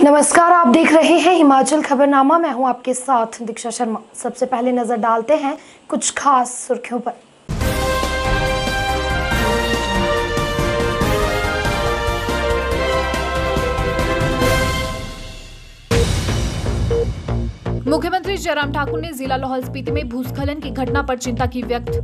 नमस्कार, आप देख रहे हैं हिमाचल खबरनामा। मैं हूं आपके साथ दीक्षा शर्मा। सबसे पहले नजर डालते हैं कुछ खास सुर्खियों पर। मुख्यमंत्री जयराम ठाकुर ने जिला लाहौल स्पीति में भूस्खलन की घटना पर चिंता की व्यक्त।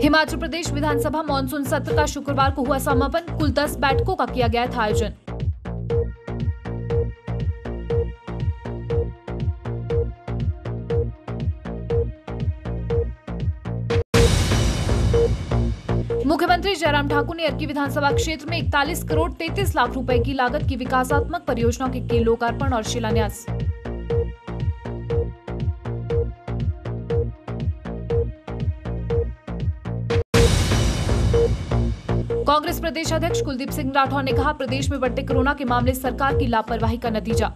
हिमाचल प्रदेश विधानसभा मानसून सत्र का शुक्रवार को हुआ समापन। कुल 10 बैठकों का किया गया था आयोजन। मुख्यमंत्री जयराम ठाकुर ने अर्की विधानसभा क्षेत्र में 41 करोड़ 33 लाख रुपए की लागत की विकासात्मक परियोजनाओं के लोकार्पण और शिलान्यास। कांग्रेस प्रदेश अध्यक्ष कुलदीप सिंह राठौर ने कहा, प्रदेश में बढ़ते कोरोना के मामले सरकार की लापरवाही का नतीजा।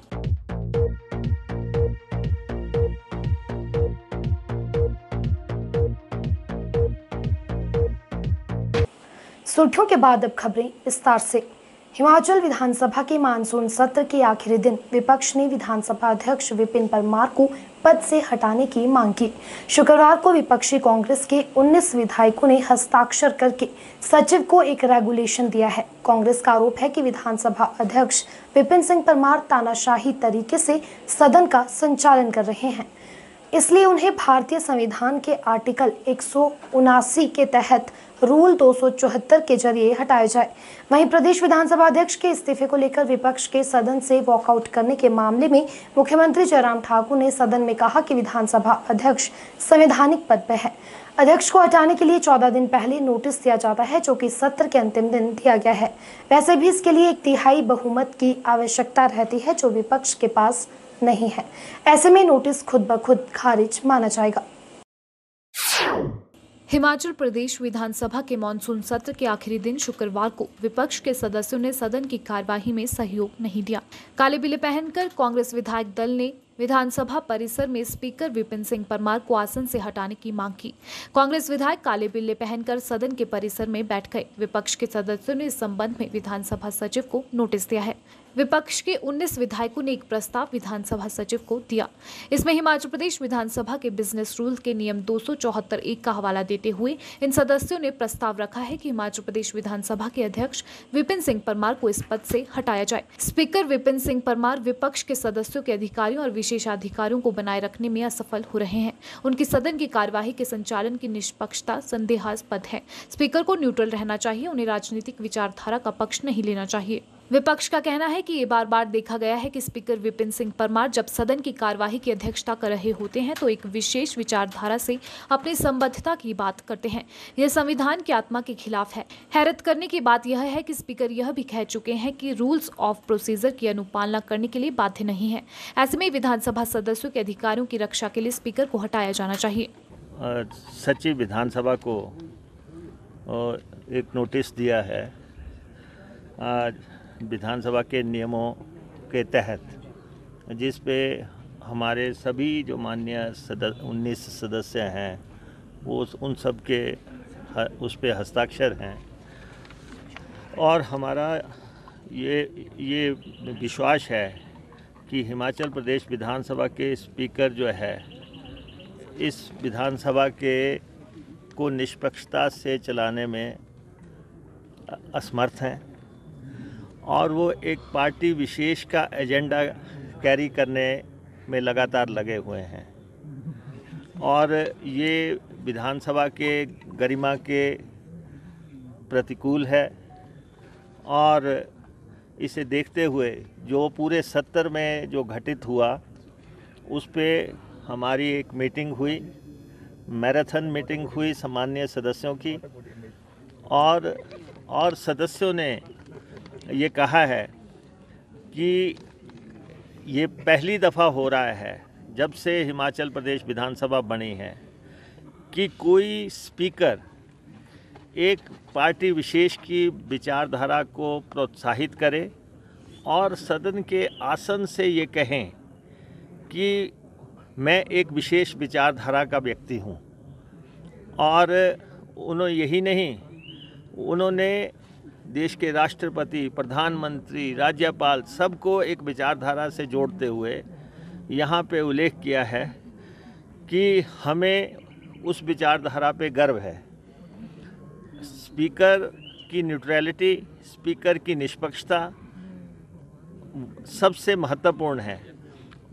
सुर्खियों के बाद अब खबरें विस्तार से। हिमाचल विधानसभा के मानसून सत्र के आखिरी दिन विपक्ष ने विधानसभा अध्यक्ष विपिन परमार को पद से हटाने की मांग की। शुक्रवार को विपक्षी कांग्रेस के 19 विधायकों ने हस्ताक्षर करके सचिव को एक रेगुलेशन दिया है। कांग्रेस का आरोप है कि विधानसभा अध्यक्ष विपिन सिंह परमार तानाशाही तरीके से सदन का संचालन कर रहे हैं, इसलिए उन्हें भारतीय संविधान के आर्टिकल 179 के तहत रूल 274 के जरिए हटाया जाए। वहीं प्रदेश विधानसभा अध्यक्ष के इस्तीफे को लेकर विपक्ष के सदन से वॉकआउट करने के मामले में मुख्यमंत्री जयराम ठाकुर ने सदन में कहा कि विधानसभा अध्यक्ष संवैधानिक पद पर है। अध्यक्ष को हटाने के लिए 14 दिन पहले नोटिस दिया जाता है, जो कि सत्र के अंतिम दिन दिया गया है। वैसे भी इसके लिए 1/3 बहुमत की आवश्यकता रहती है, जो विपक्ष के पास नहीं है। ऐसे में नोटिस खुद ब खुद खारिज माना जाएगा। हिमाचल प्रदेश विधानसभा के मानसून सत्र के आखिरी दिन शुक्रवार को विपक्ष के सदस्यों ने सदन की कार्यवाही में सहयोग नहीं दिया। काले बिल्ले पहनकर कांग्रेस विधायक दल ने विधानसभा परिसर में स्पीकर विपिन सिंह परमार को आसन से हटाने की मांग की। कांग्रेस विधायक काले बिल्ले पहनकर सदन के परिसर में बैठ गए। विपक्ष के सदस्यों ने इस संबंध में विधानसभा सचिव को नोटिस दिया है। विपक्ष के 19 विधायकों ने एक प्रस्ताव विधानसभा सचिव को दिया। इसमें हिमाचल प्रदेश विधानसभा के बिजनेस रूल के नियम 274(1) का हवाला देते हुए इन सदस्यों ने प्रस्ताव रखा है कि हिमाचल प्रदेश विधानसभा के अध्यक्ष विपिन सिंह परमार को इस पद से हटाया जाए। स्पीकर विपिन सिंह परमार विपक्ष के सदस्यों के अधिकारियों और विशेषाधिकारियों को बनाए रखने में असफल हो रहे हैं। उनकी सदन की कार्यवाही के संचालन की निष्पक्षता संदेहास्पद है। स्पीकर को न्यूट्रल रहना चाहिए, उन्हें राजनीतिक विचारधारा का पक्ष नहीं लेना चाहिए। विपक्ष का कहना है कि ये बार बार देखा गया है कि स्पीकर विपिन सिंह परमार जब सदन की कार्यवाही की अध्यक्षता कर रहे होते हैं तो एक विशेष विचारधारा से अपनी संबद्धता की बात करते हैं। यह संविधान की आत्मा के खिलाफ है। हैरत करने की बात यह है कि स्पीकर यह भी कह चुके हैं कि रूल्स ऑफ प्रोसीजर की अनुपालना करने के लिए बाध्य नहीं है। ऐसे में विधानसभा सदस्यों के अधिकारियों की रक्षा के लिए स्पीकर को हटाया जाना चाहिए। सचिव विधानसभा को एक नोटिस दिया है। आज विधानसभा के नियमों के तहत, जिस पे हमारे सभी जो माननीय 19 सदस्य हैं वो उन सब के उस पे हस्ताक्षर हैं, और हमारा ये विश्वास है कि हिमाचल प्रदेश विधानसभा के स्पीकर जो है इस विधानसभा को निष्पक्षता से चलाने में असमर्थ हैं, और वो एक पार्टी विशेष का एजेंडा कैरी करने में लगातार लगे हुए हैं, और ये विधानसभा के गरिमा के प्रतिकूल है। और इसे देखते हुए जो पूरे सत्र में जो घटित हुआ उस पे हमारी एक मीटिंग हुई, मैराथन मीटिंग हुई सामान्य सदस्यों की, और सदस्यों ने ये कहा है कि ये पहली दफ़ा हो रहा है जब से हिमाचल प्रदेश विधानसभा बनी है कि कोई स्पीकर एक पार्टी विशेष की विचारधारा को प्रोत्साहित करे और सदन के आसन से ये कहें कि मैं एक विशेष विचारधारा का व्यक्ति हूँ और उन्होंने यही नहीं, उन्होंने देश के राष्ट्रपति, प्रधानमंत्री, राज्यपाल सबको एक विचारधारा से जोड़ते हुए यहाँ पे उल्लेख किया है कि हमें उस विचारधारा पे गर्व है। स्पीकर की न्यूट्रलिटी, स्पीकर की निष्पक्षता सबसे महत्वपूर्ण है।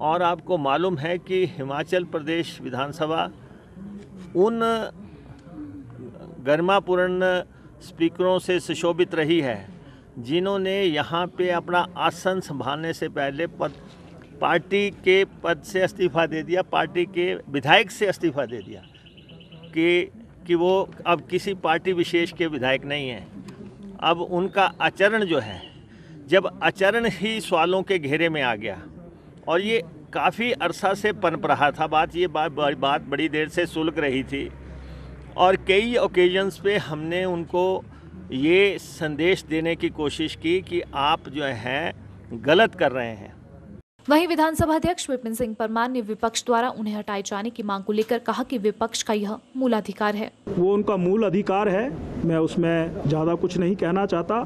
और आपको मालूम है कि हिमाचल प्रदेश विधानसभा उन गरिमापूर्ण स्पीकरों से सुशोभित रही है जिन्होंने यहाँ पे अपना आसन संभालने से पहले पार्टी के पद से इस्तीफ़ा दे दिया, पार्टी के विधायक से इस्तीफ़ा दे दिया कि वो अब किसी पार्टी विशेष के विधायक नहीं हैं। अब उनका आचरण जो है, जब आचरण ही सवालों के घेरे में आ गया और ये काफ़ी अरसा से पनप रहा था, बात बड़ी देर से सुलग रही थी और कई ओकेजन्स पे हमने उनको ये संदेश देने की कोशिश की कि आप जो हैं गलत कर रहे हैं। वहीं विधानसभा अध्यक्ष विपिन सिंह परमार ने विपक्ष द्वारा उन्हें हटाए जाने की मांग को लेकर कहा कि विपक्ष का यह मूल अधिकार है। वो उनका मूल अधिकार है, मैं उसमें ज़्यादा कुछ नहीं कहना चाहता।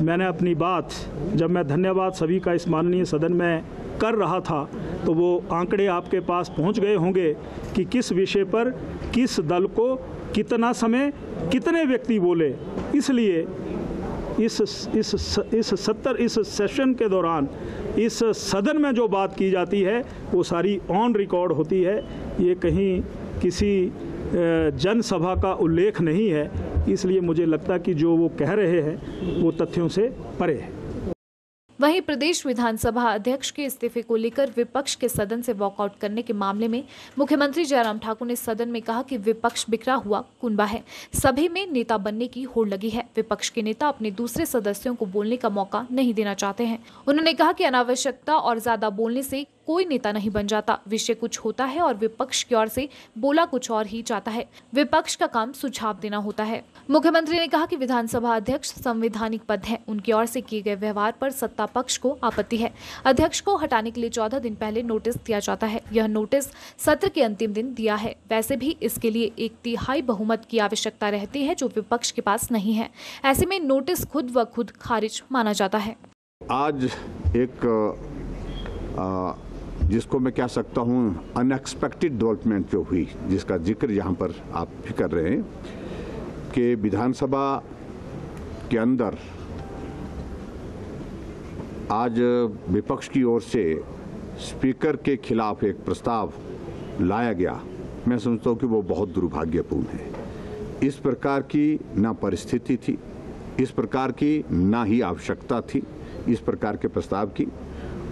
मैंने अपनी बात, जब मैं धन्यवाद सभी का इस माननीय सदन में कर रहा था, तो वो आंकड़े आपके पास पहुंच गए होंगे कि किस विषय पर किस दल को कितना समय कितने व्यक्ति बोले। इसलिए इस सेशन के दौरान इस सदन में जो बात की जाती है वो सारी ऑन रिकॉर्ड होती है। ये कहीं किसी जनसभा का उल्लेख नहीं है। इसलिए मुझे लगता है कि जो वो कह रहे हैं वो तथ्यों से परे है। वहीं प्रदेश विधानसभा अध्यक्ष के इस्तीफे को लेकर विपक्ष के सदन से वॉकआउट करने के मामले में मुख्यमंत्री जयराम ठाकुर ने सदन में कहा कि विपक्ष बिखरा हुआ कुनबा है, सभी में नेता बनने की होड़ लगी है। विपक्ष के नेता अपने दूसरे सदस्यों को बोलने का मौका नहीं देना चाहते हैं। उन्होंने कहा कि अनावश्यकता और ज्यादा बोलने से कोई नेता नहीं बन जाता। विषय कुछ होता है और विपक्ष की ओर से बोला कुछ और ही जाता है। विपक्ष का काम सुझाव देना होता है। मुख्यमंत्री ने कहा कि विधानसभा अध्यक्ष संवैधानिक पद है, उनकी ओर से किए गए व्यवहार पर सत्ता पक्ष को आपत्ति है। अध्यक्ष को हटाने के लिए 14 दिन पहले नोटिस दिया जाता है। यह नोटिस सत्र के अंतिम दिन दिया है। वैसे भी इसके लिए 1/3 बहुमत की आवश्यकता रहती है, जो विपक्ष के पास नहीं है। ऐसे में नोटिस खुद व खुद खारिज माना जाता है। आज एक जिसको मैं कह सकता हूँ अनएक्सपेक्टेड डेवलपमेंट जो हुई, जिसका जिक्र यहाँ पर आप भी कर रहे हैं कि विधानसभा के अंदर आज विपक्ष की ओर से स्पीकर के खिलाफ एक प्रस्ताव लाया गया। मैं समझता हूँ कि वो बहुत दुर्भाग्यपूर्ण है। इस प्रकार की ना परिस्थिति थी, इस प्रकार की ना ही आवश्यकता थी इस प्रकार के प्रस्ताव की।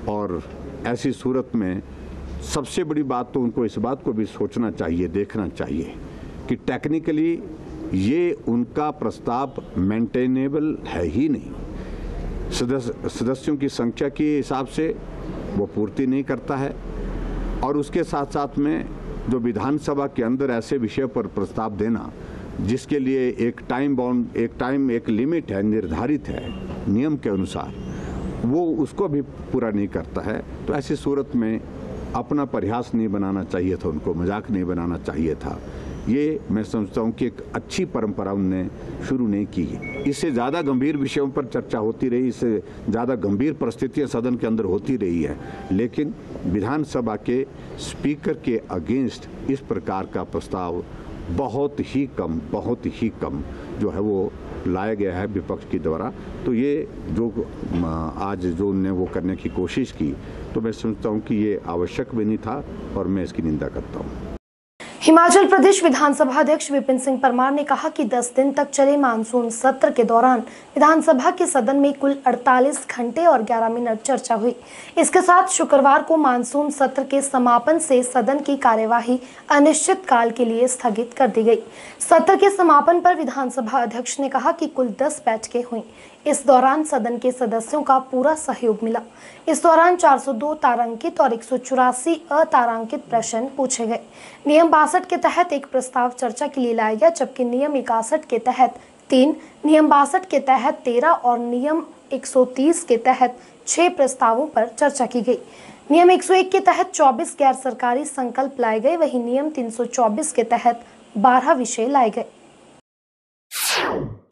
और ऐसी सूरत में सबसे बड़ी बात तो उनको इस बात को भी सोचना चाहिए, देखना चाहिए कि टेक्निकली ये उनका प्रस्ताव मेंटेनेबल है ही नहीं। सदस्यों की संख्या के हिसाब से वो पूर्ति नहीं करता है और उसके साथ साथ में जो विधानसभा के अंदर ऐसे विषय पर प्रस्ताव देना जिसके लिए एक एक लिमिट है, निर्धारित है नियम के अनुसार, वो उसको भी पूरा नहीं करता है। तो ऐसी सूरत में अपना प्रयास नहीं बनाना चाहिए था, उनको मजाक नहीं बनाना चाहिए था। ये मैं समझता हूँ कि एक अच्छी परंपरा उनने शुरू नहीं की। इससे ज़्यादा गंभीर विषयों पर चर्चा होती रही, इससे ज़्यादा गंभीर परिस्थितियाँ सदन के अंदर होती रही है, लेकिन विधानसभा के स्पीकर के अगेंस्ट इस प्रकार का प्रस्ताव बहुत ही कम जो है वो लाया गया है विपक्ष के द्वारा। तो ये जो आज जो उन्होंने वो करने की कोशिश की, तो मैं समझता हूँ कि ये आवश्यक भी नहीं था और मैं इसकी निंदा करता हूँ। हिमाचल प्रदेश विधानसभा अध्यक्ष विपिन सिंह परमार ने कहा कि 10 दिन तक चले मानसून सत्र के दौरान विधानसभा के सदन में कुल 48 घंटे और 11 मिनट चर्चा हुई। इसके साथ शुक्रवार को मानसून सत्र के समापन से सदन की कार्यवाही अनिश्चित काल के लिए स्थगित कर दी गई। सत्र के समापन पर विधानसभा अध्यक्ष ने कहा कि कुल 10 बैठकें हुई। इस दौरान सदन के सदस्यों का पूरा सहयोग मिला। इस दौरान 402 तारांकित और 184 अतारांकित प्रश्न पूछे गए। नियम 62 के तहत एक प्रस्ताव चर्चा के लिए लाया गया, जबकि नियम 61 के तहत 3, नियम 62 के तहत 13 और नियम 130 के तहत 6 प्रस्तावों पर चर्चा की गई। नियम 101 के तहत 24 गैर सरकारी संकल्प लाए गए, वहीं नियम 324 के तहत 12 विषय लाए गए।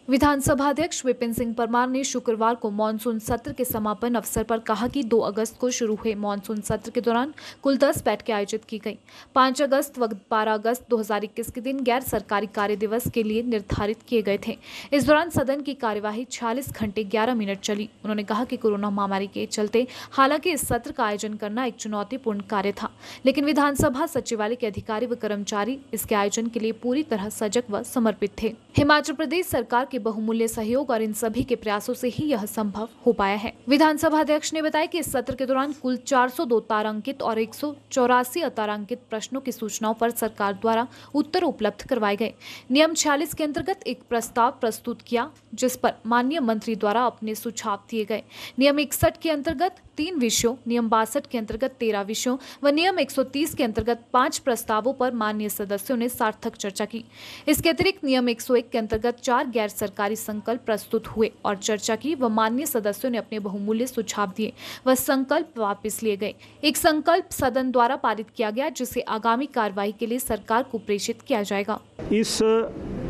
विधानसभा अध्यक्ष विपिन सिंह परमार ने शुक्रवार को मानसून सत्र के समापन अवसर पर कहा कि 2 अगस्त को शुरू हुए मानसून सत्र के दौरान कुल 10 बैठकें आयोजित की गई। 5 अगस्त व 12 अगस्त 2021 के दिन गैर सरकारी कार्य दिवस के लिए निर्धारित किए गए थे। इस दौरान सदन की कार्यवाही 46 घंटे 11 मिनट चली। उन्होंने कहा कि कोरोना महामारी के चलते हालांकि इस सत्र का आयोजन करना एक चुनौतीपूर्ण कार्य था, लेकिन विधानसभा सचिवालय के अधिकारी व कर्मचारी इसके आयोजन के लिए पूरी तरह सजग व समर्पित थे। हिमाचल प्रदेश सरकार के बहुमूल्य सहयोग और इन सभी के प्रयासों से ही यह संभव हो पाया है। विधानसभा अध्यक्ष ने बताया कि इस सत्र के दौरान कुल 402 तारांकित और 184 अतारांकित प्रश्नों की सूचनाओं पर सरकार द्वारा उत्तर उपलब्ध करवाए गए। नियम 46 के अंतर्गत एक प्रस्ताव प्रस्तुत किया, जिस पर माननीय मंत्री द्वारा अपने सुझाव दिए गए। नियम 61 के अंतर्गत 3 विषयों, नियम 62 के अंतर्गत 13 विषयों व नियम 130 के अंतर्गत 5 प्रस्तावों पर माननीय सदस्यों ने सार्थक चर्चा की। इसके अतिरिक्त नियम 101 के अंतर्गत 4 गैर सरकारी संकल्प प्रस्तुत हुए और चर्चा की व माननीय सदस्यों ने अपने बहुमूल्य सुझाव दिए व संकल्प वापस लिए गए। एक संकल्प सदन द्वारा पारित किया गया, जिसे आगामी कार्रवाई के लिए सरकार को प्रेषित किया जाएगा। इस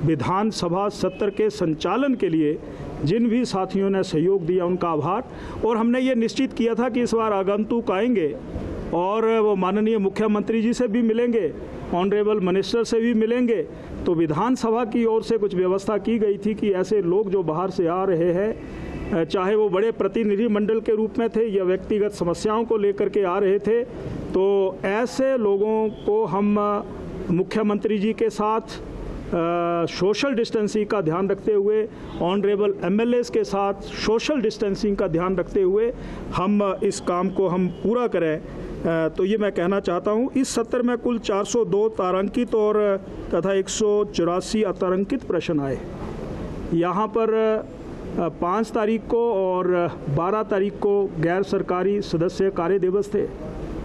विधानसभा सत्र के संचालन के लिए जिन भी साथियों ने सहयोग दिया उनका आभार। और हमने ये निश्चित किया था कि इस बार आगंतुक आएंगे और वो माननीय मुख्यमंत्री जी से भी मिलेंगे, ऑनरेबल मिनिस्टर से भी मिलेंगे। तो विधानसभा की ओर से कुछ व्यवस्था की गई थी कि ऐसे लोग जो बाहर से आ रहे हैं, चाहे वो बड़े प्रतिनिधि मंडल के रूप में थे या व्यक्तिगत समस्याओं को लेकर के आ रहे थे, तो ऐसे लोगों को हम मुख्यमंत्री जी के साथ सोशल डिस्टेंसिंग का ध्यान रखते हुए, ऑनरेबल एमएलएस के साथ सोशल डिस्टेंसिंग का ध्यान रखते हुए हम इस काम को हम पूरा करें। तो ये मैं कहना चाहता हूँ। इस सत्र में कुल 402 तारांकित और तथा 184 अतारांकित प्रश्न आए। यहाँ पर 5 तारीख को और 12 तारीख को गैर सरकारी सदस्य कार्य दिवस थे।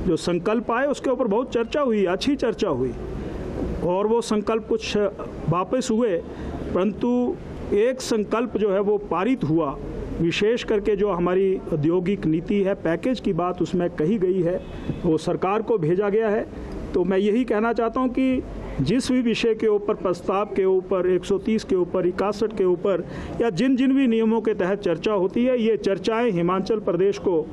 जो संकल्प आए उसके ऊपर बहुत चर्चा हुई, अच्छी चर्चा हुई और वो संकल्प कुछ वापस हुए, परंतु एक संकल्प जो है वो पारित हुआ। विशेष करके जो हमारी औद्योगिक नीति है, पैकेज की बात उसमें कही गई है, वो सरकार को भेजा गया है। तो मैं यही कहना चाहता हूँ कि जिस भी विषय के ऊपर, प्रस्ताव के ऊपर, 130 के ऊपर, 61 के ऊपर या जिन जिन भी नियमों के तहत चर्चा होती है, ये चर्चाएं हिमाचल प्रदेश को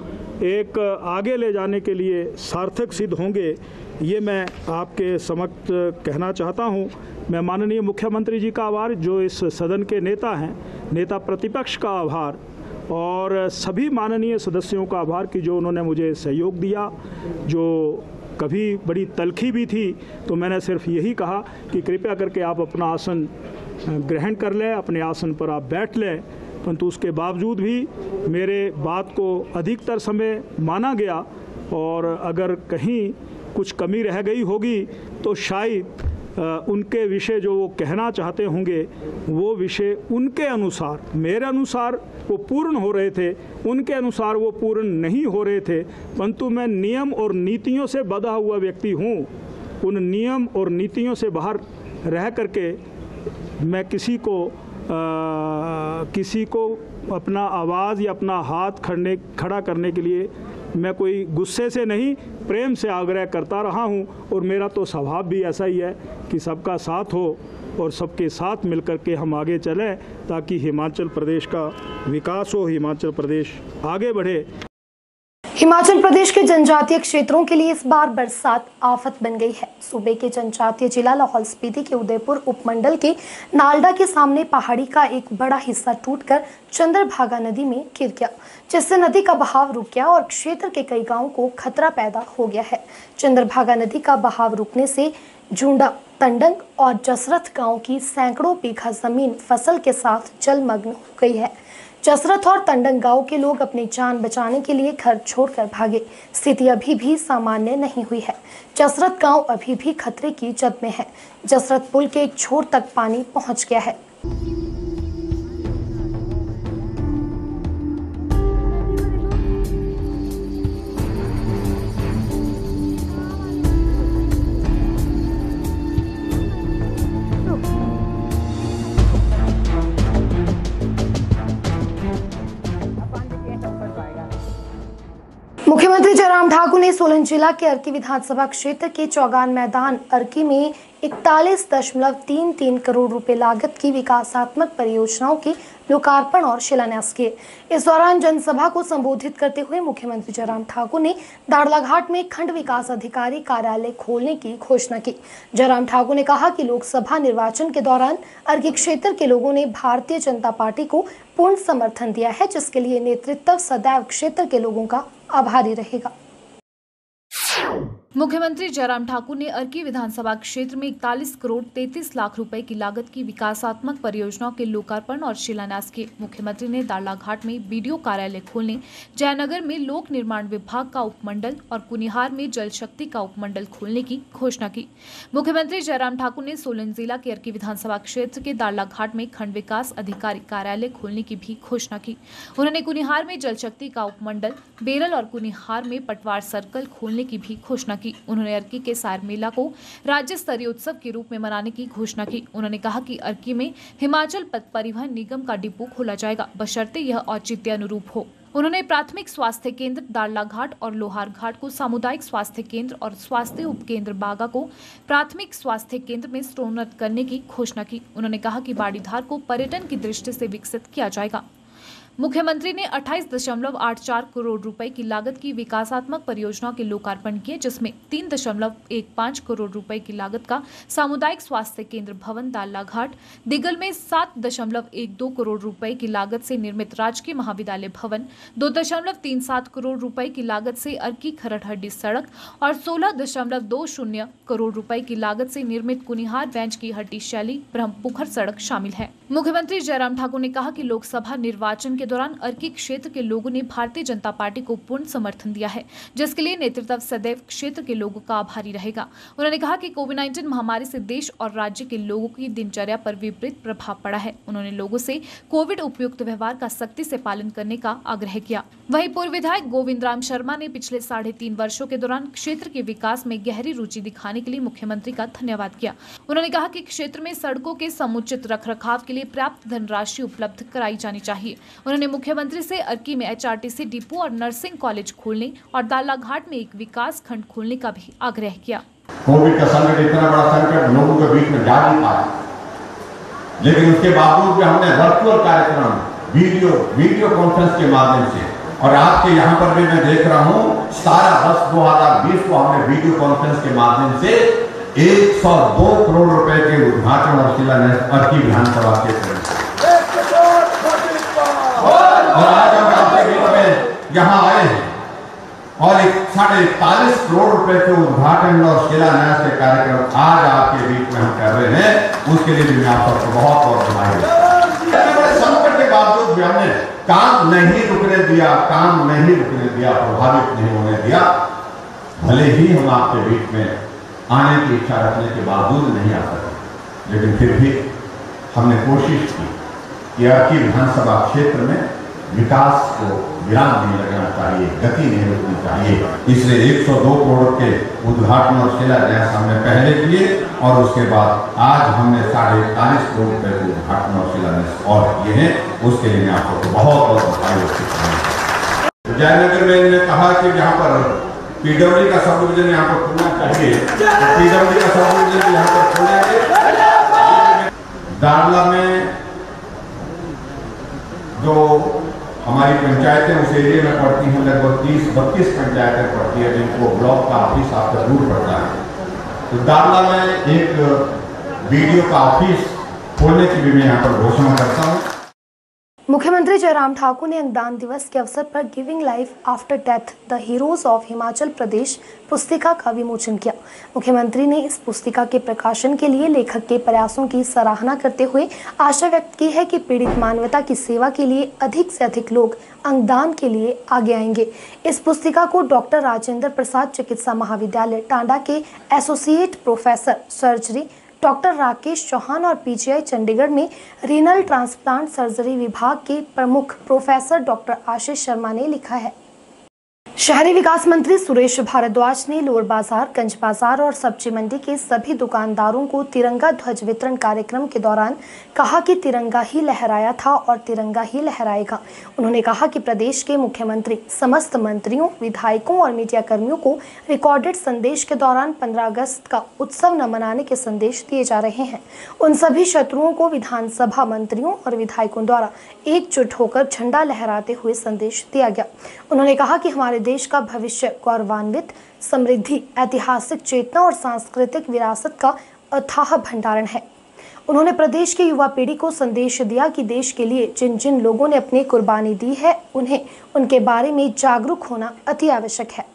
एक आगे ले जाने के लिए सार्थक सिद्ध होंगे, ये मैं आपके समक्ष कहना चाहता हूँ। मैं माननीय मुख्यमंत्री जी का आभार, जो इस सदन के नेता हैं, नेता प्रतिपक्ष का आभार और सभी माननीय सदस्यों का आभार कि जो उन्होंने मुझे सहयोग दिया। जो कभी बड़ी तलखी भी थी तो मैंने सिर्फ यही कहा कि कृपया करके आप अपना आसन ग्रहण कर लें, अपने आसन पर आप बैठ लें, परंतु उसके बावजूद भी मेरे बात को अधिकतर समय माना गया और अगर कहीं कुछ कमी रह गई होगी तो शायद उनके विषय जो वो कहना चाहते होंगे वो विषय उनके अनुसार, मेरे अनुसार वो पूर्ण हो रहे थे, उनके अनुसार वो पूर्ण नहीं हो रहे थे। परंतु मैं नियम और नीतियों से बंधा हुआ व्यक्ति हूँ। उन नियम और नीतियों से बाहर रह करके मैं किसी को अपना आवाज़ या अपना हाथ खड़ा करने के लिए मैं कोई गुस्से से नहीं, प्रेम से आग्रह करता रहा हूं। और मेरा तो स्वभाव भी ऐसा ही है कि सबका साथ हो और सबके साथ मिलकर के हम आगे चलें ताकि हिमाचल प्रदेश का विकास हो, हिमाचल प्रदेश आगे बढ़े। हिमाचल प्रदेश के जनजातीय क्षेत्रों के लिए इस बार बरसात आफत बन गई है। सूबे के जनजातीय जिला लाहौल स्पीति के उदयपुर उपमंडल के नालडा के सामने पहाड़ी का एक बड़ा हिस्सा टूटकर चंद्रभागा नदी में गिर गया, जिससे नदी का बहाव रुक गया और क्षेत्र के कई गांवों को खतरा पैदा हो गया है। चंद्रभागा नदी का बहाव रुकने से जूंडा, तंडंग और जसरथ गांव की सैकड़ों बीघा जमीन फसल के साथ जलमग्न हो गई है। जसरथ और तंडंग गांव के लोग अपनी जान बचाने के लिए घर छोड़कर भागे। स्थिति अभी भी सामान्य नहीं हुई है। जसरथ गांव अभी भी खतरे की जद में है। जसरथ पुल के एक छोर तक पानी पहुंच गया है। मुख्यमंत्री जयराम ठाकुर उन्होंने सोलन जिला के अर्की विधानसभा क्षेत्र के चौगान मैदान अर्की में 41.33 करोड़ रुपए लागत की विकासात्मक परियोजनाओं के लोकार्पण और शिलान्यास किए। इस दौरान जनसभा को संबोधित करते हुए मुख्यमंत्री जयराम ठाकुर ने दाड़लाघाट में खंड विकास अधिकारी कार्यालय खोलने की घोषणा की। जयराम ठाकुर ने कहा कि लोकसभा निर्वाचन के दौरान अर्की क्षेत्र के लोगों ने भारतीय जनता पार्टी को पूर्ण समर्थन दिया है, जिसके लिए नेतृत्व सदैव क्षेत्र के लोगों का आभारी रहेगा। मुख्यमंत्री जयराम ठाकुर ने अर्की विधानसभा क्षेत्र में 41 करोड़ 33 लाख रुपए की लागत की विकासात्मक परियोजनाओं के लोकार्पण और शिलान्यास किए। मुख्यमंत्री ने दाड़लाघाट में बीडीओ कार्यालय खोलने, जयनगर में लोक निर्माण विभाग का उपमंडल और कुनिहार में जल शक्ति का उपमंडल खोलने की घोषणा की। मुख्यमंत्री जयराम ठाकुर ने सोलन जिला के अर्की विधानसभा क्षेत्र के दाड़लाघाट में खंड विकास अधिकारी कार्यालय खोलने की भी घोषणा की। उन्होंने कुनिहार में जल शक्ति का उपमंडल, बेरल और कुनिहार में पटवार सर्कल खोलने की भी घोषणा की। उन्होंने अर्की के सायर मेला को राज्य स्तरीय उत्सव के रूप में मनाने की घोषणा की। उन्होंने कहा कि अर्की में हिमाचल पथ परिवहन निगम का डिपो खोला जाएगा, बशर्ते यह औचित्य अनुरूप हो। उन्होंने प्राथमिक स्वास्थ्य केंद्र दाड़लाघाट और लोहारघाट को सामुदायिक स्वास्थ्य केंद्र और स्वास्थ्य उपकेंद्र बागा को प्राथमिक स्वास्थ्य केंद्र में स्तरोन्नत करने की घोषणा की। उन्होंने कहा कि बाड़ीधार को पर्यटन की दृष्टि से विकसित किया जाएगा। मुख्यमंत्री ने 28.84 करोड़ रुपए की लागत की विकासात्मक परियोजनाओं के लोकार्पण किए, जिसमें 3.15 करोड़ रुपए की लागत का सामुदायिक स्वास्थ्य केंद्र भवन दाड़लाघाट, दिगल में 7.12 करोड़ रुपए की लागत से निर्मित राजकीय महाविद्यालय भवन, 2.37 करोड़ रुपए की लागत से अर्की खरड़हड्डी सड़क और 16.20 करोड़ रुपए की लागत से निर्मित कुनिहार बेंच की हट्टी शैली ब्रह्मपुखर सड़क शामिल है। मुख्यमंत्री जयराम ठाकुर ने कहा कि लोकसभा निर्वाचन के दौरान अर्की क्षेत्र के लोगों ने भारतीय जनता पार्टी को पूर्ण समर्थन दिया है, जिसके लिए नेतृत्व सदैव क्षेत्र के लोगों का आभारी रहेगा। उन्होंने कहा कि कोविड-19 महामारी से देश और राज्य के लोगों की दिनचर्या पर विपरीत प्रभाव पड़ा है। उन्होंने लोगों से कोविड उपयुक्त व्यवहार का सख्ती से पालन करने का आग्रह किया। वहीं पूर्व विधायक गोविंद राम शर्मा ने पिछले 3.5 वर्षों के दौरान क्षेत्र के विकास में गहरी रुचि दिखाने के लिए मुख्यमंत्री का धन्यवाद किया। उन्होंने कहा कि क्षेत्र में सड़कों के समुचित रखरखाव के लिए पर्याप्त धनराशि उपलब्ध कराई जानी चाहिए। उन्होंने मुख्यमंत्री से अर्की में HRTC डिपो और नर्सिंग कॉलेज खोलने और दाड़लाघाट में एक विकास खंड खोलने का भी आग्रह किया। कोविड का संकट, इतना बड़ा संकट लोगों के बीच में जा नहीं पाया, लेकिन उसके बावजूद भी हमने वर्चुअल कार्यक्रम, वीडियो कॉन्फ्रेंस के माध्यम से, और आज के यहाँ पर भी मैं देख रहा हूँ 17/10/2020 को हमने वीडियो कॉन्फ्रेंस के माध्यम से 102 करोड़ रुपए के उद्घाटन और शिलान्यास अर्की विधानसभा के और आज हम आपके बीच में यहाँ आए हैं और 41.5 करोड़ रुपए के उद्घाटन और शिलान्यास के कार्यक्रम आज आपके बीच में हम कर रहे हैं। उसके लिए भी मैं आप सबको बहुत बहुत बधाई देता हूं। बड़े संकट के बावजूद भी हमने काम नहीं रुकने दिया, प्रभावित नहीं होने दिया। भले ही हम आपके बीच में आने की इच्छा रखने के बावजूद नहीं आ सके, लेकिन फिर भी हमने कोशिश की कि अर्की विधानसभा क्षेत्र में विकास को विराम नहीं लगना चाहिए, गति नहीं रुकनी चाहिए। इसलिए 102 करोड़ के उद्घाटन और शिलान्यास हमने पहले किए और उसके बाद आज हमने 41.5 करोड़ रुपए के उद्घाटन और शिलान्यास और किए हैं। उसके लिए मैं आपको बहुत बहुत बधाई देता हूं। जयनगर में इन्होंने कहा कि यहाँ पर PWD का सब डिवीजन यहाँ पर खुलना चाहिए, PWD का सब डिवीजन यहाँ पर खोलेंगे। दाड़ला में जो हमारी पंचायतें उस एरिया में पड़ती हैं, लगभग 30-32 पंचायतें पड़ती है, जिनको ब्लॉक का ऑफिस आपका दूर पड़ता है। तो दाड़ला में एक BDO का ऑफिस खोलने की भी मैं यहाँ पर घोषणा करता हूँ। मुख्यमंत्री जयराम ठाकुर ने अंगदान दिवस के अवसर पर giving life after death the heroes of Himachal Pradesh पुस्तिका का विमोचन किया। मुख्यमंत्री ने इस पुस्तिका के प्रकाशन के लिए लेखक के प्रयासों की सराहना करते हुए आशा व्यक्त की है कि पीड़ित मानवता की सेवा के लिए अधिक से अधिक लोग अंगदान के लिए आगे आएंगे। इस पुस्तिका को डॉक्टर राजेंद्र प्रसाद चिकित्सा महाविद्यालय टांडा के associate professor surgery doctor Rakesh Chauhan और PGI चंडीगढ़ में रीनल ट्रांसप्लांट सर्जरी विभाग के प्रमुख प्रोफेसर डॉक्टर आशीष शर्मा ने लिखा है। शहरी विकास मंत्री सुरेश भारद्वाज ने लोअर बाजार, गंज बाजार और सब्जी मंडी के सभी दुकानदारों को तिरंगा ध्वज वितरण कार्यक्रम के दौरान कहा कि तिरंगा ही लहराया था और तिरंगा ही लहराएगा। उन्होंने कहा कि प्रदेश के मुख्यमंत्री समस्त मंत्रियों, विधायकों और मीडिया कर्मियों को रिकॉर्डेड संदेश के दौरान 15 अगस्त का उत्सव न मनाने के संदेश दिए जा रहे हैं। उन सभी शत्रुओं को विधानसभा मंत्रियों और विधायकों द्वारा एकजुट होकर झंडा लहराते हुए संदेश दिया गया। उन्होंने कहा कि हमारे देश का भविष्य गौरवान्वित, समृद्धि, ऐतिहासिक चेतना और सांस्कृतिक विरासत का अथाह भंडारण है। उन्होंने प्रदेश की युवा पीढ़ी को संदेश दिया कि देश के लिए जिन जिन लोगों ने अपनी कुर्बानी दी है, उन्हें उनके बारे में जागरूक होना अति आवश्यक है।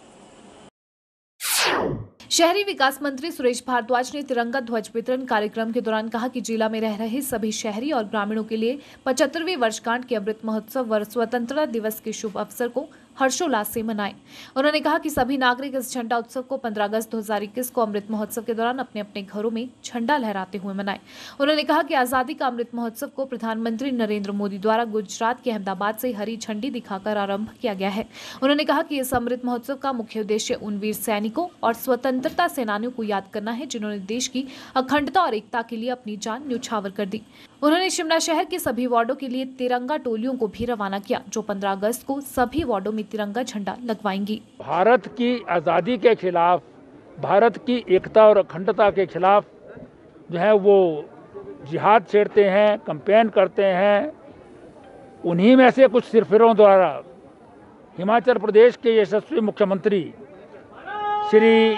शहरी विकास मंत्री सुरेश भारद्वाज ने तिरंगा ध्वज वितरण कार्यक्रम के दौरान कहा कि जिला में रह रहे सभी शहरी और ग्रामीणों के लिए 75वें वर्षगांठ के अमृत महोत्सव व स्वतंत्रता दिवस के शुभ अवसर को हर्षोल्लास से मनाएं। उन्होंने कहा कि सभी नागरिक इस झंडा उत्सव को 15 अगस्त 2021 को अमृत महोत्सव के दौरान अपने अपने घरों में झंडा लहराते हुए मनाएं। उन्होंने कहा कि आजादी का अमृत महोत्सव को प्रधानमंत्री नरेंद्र मोदी द्वारा गुजरात के अहमदाबाद से हरी झंडी दिखाकर आरंभ किया गया है। उन्होंने कहा कि इस अमृत महोत्सव का मुख्य उद्देश्य उन वीर सैनिकों और स्वतंत्रता सेनानियों को याद करना है जिन्होंने देश की अखंडता और एकता के लिए अपनी जान न्यौछावर कर दी। उन्होंने शिमला शहर के सभी वार्डों के लिए तिरंगा टोलियों को भी रवाना किया, जो 15 अगस्त को सभी वार्डों में तिरंगा झंडा लगवाएंगी। भारत की आज़ादी के खिलाफ, भारत की एकता और अखंडता के खिलाफ जो है वो जिहाद छेड़ते हैं, कैंपेन करते हैं। उन्हीं में से कुछ सिरफिरों द्वारा हिमाचल प्रदेश के यशस्वी मुख्यमंत्री श्री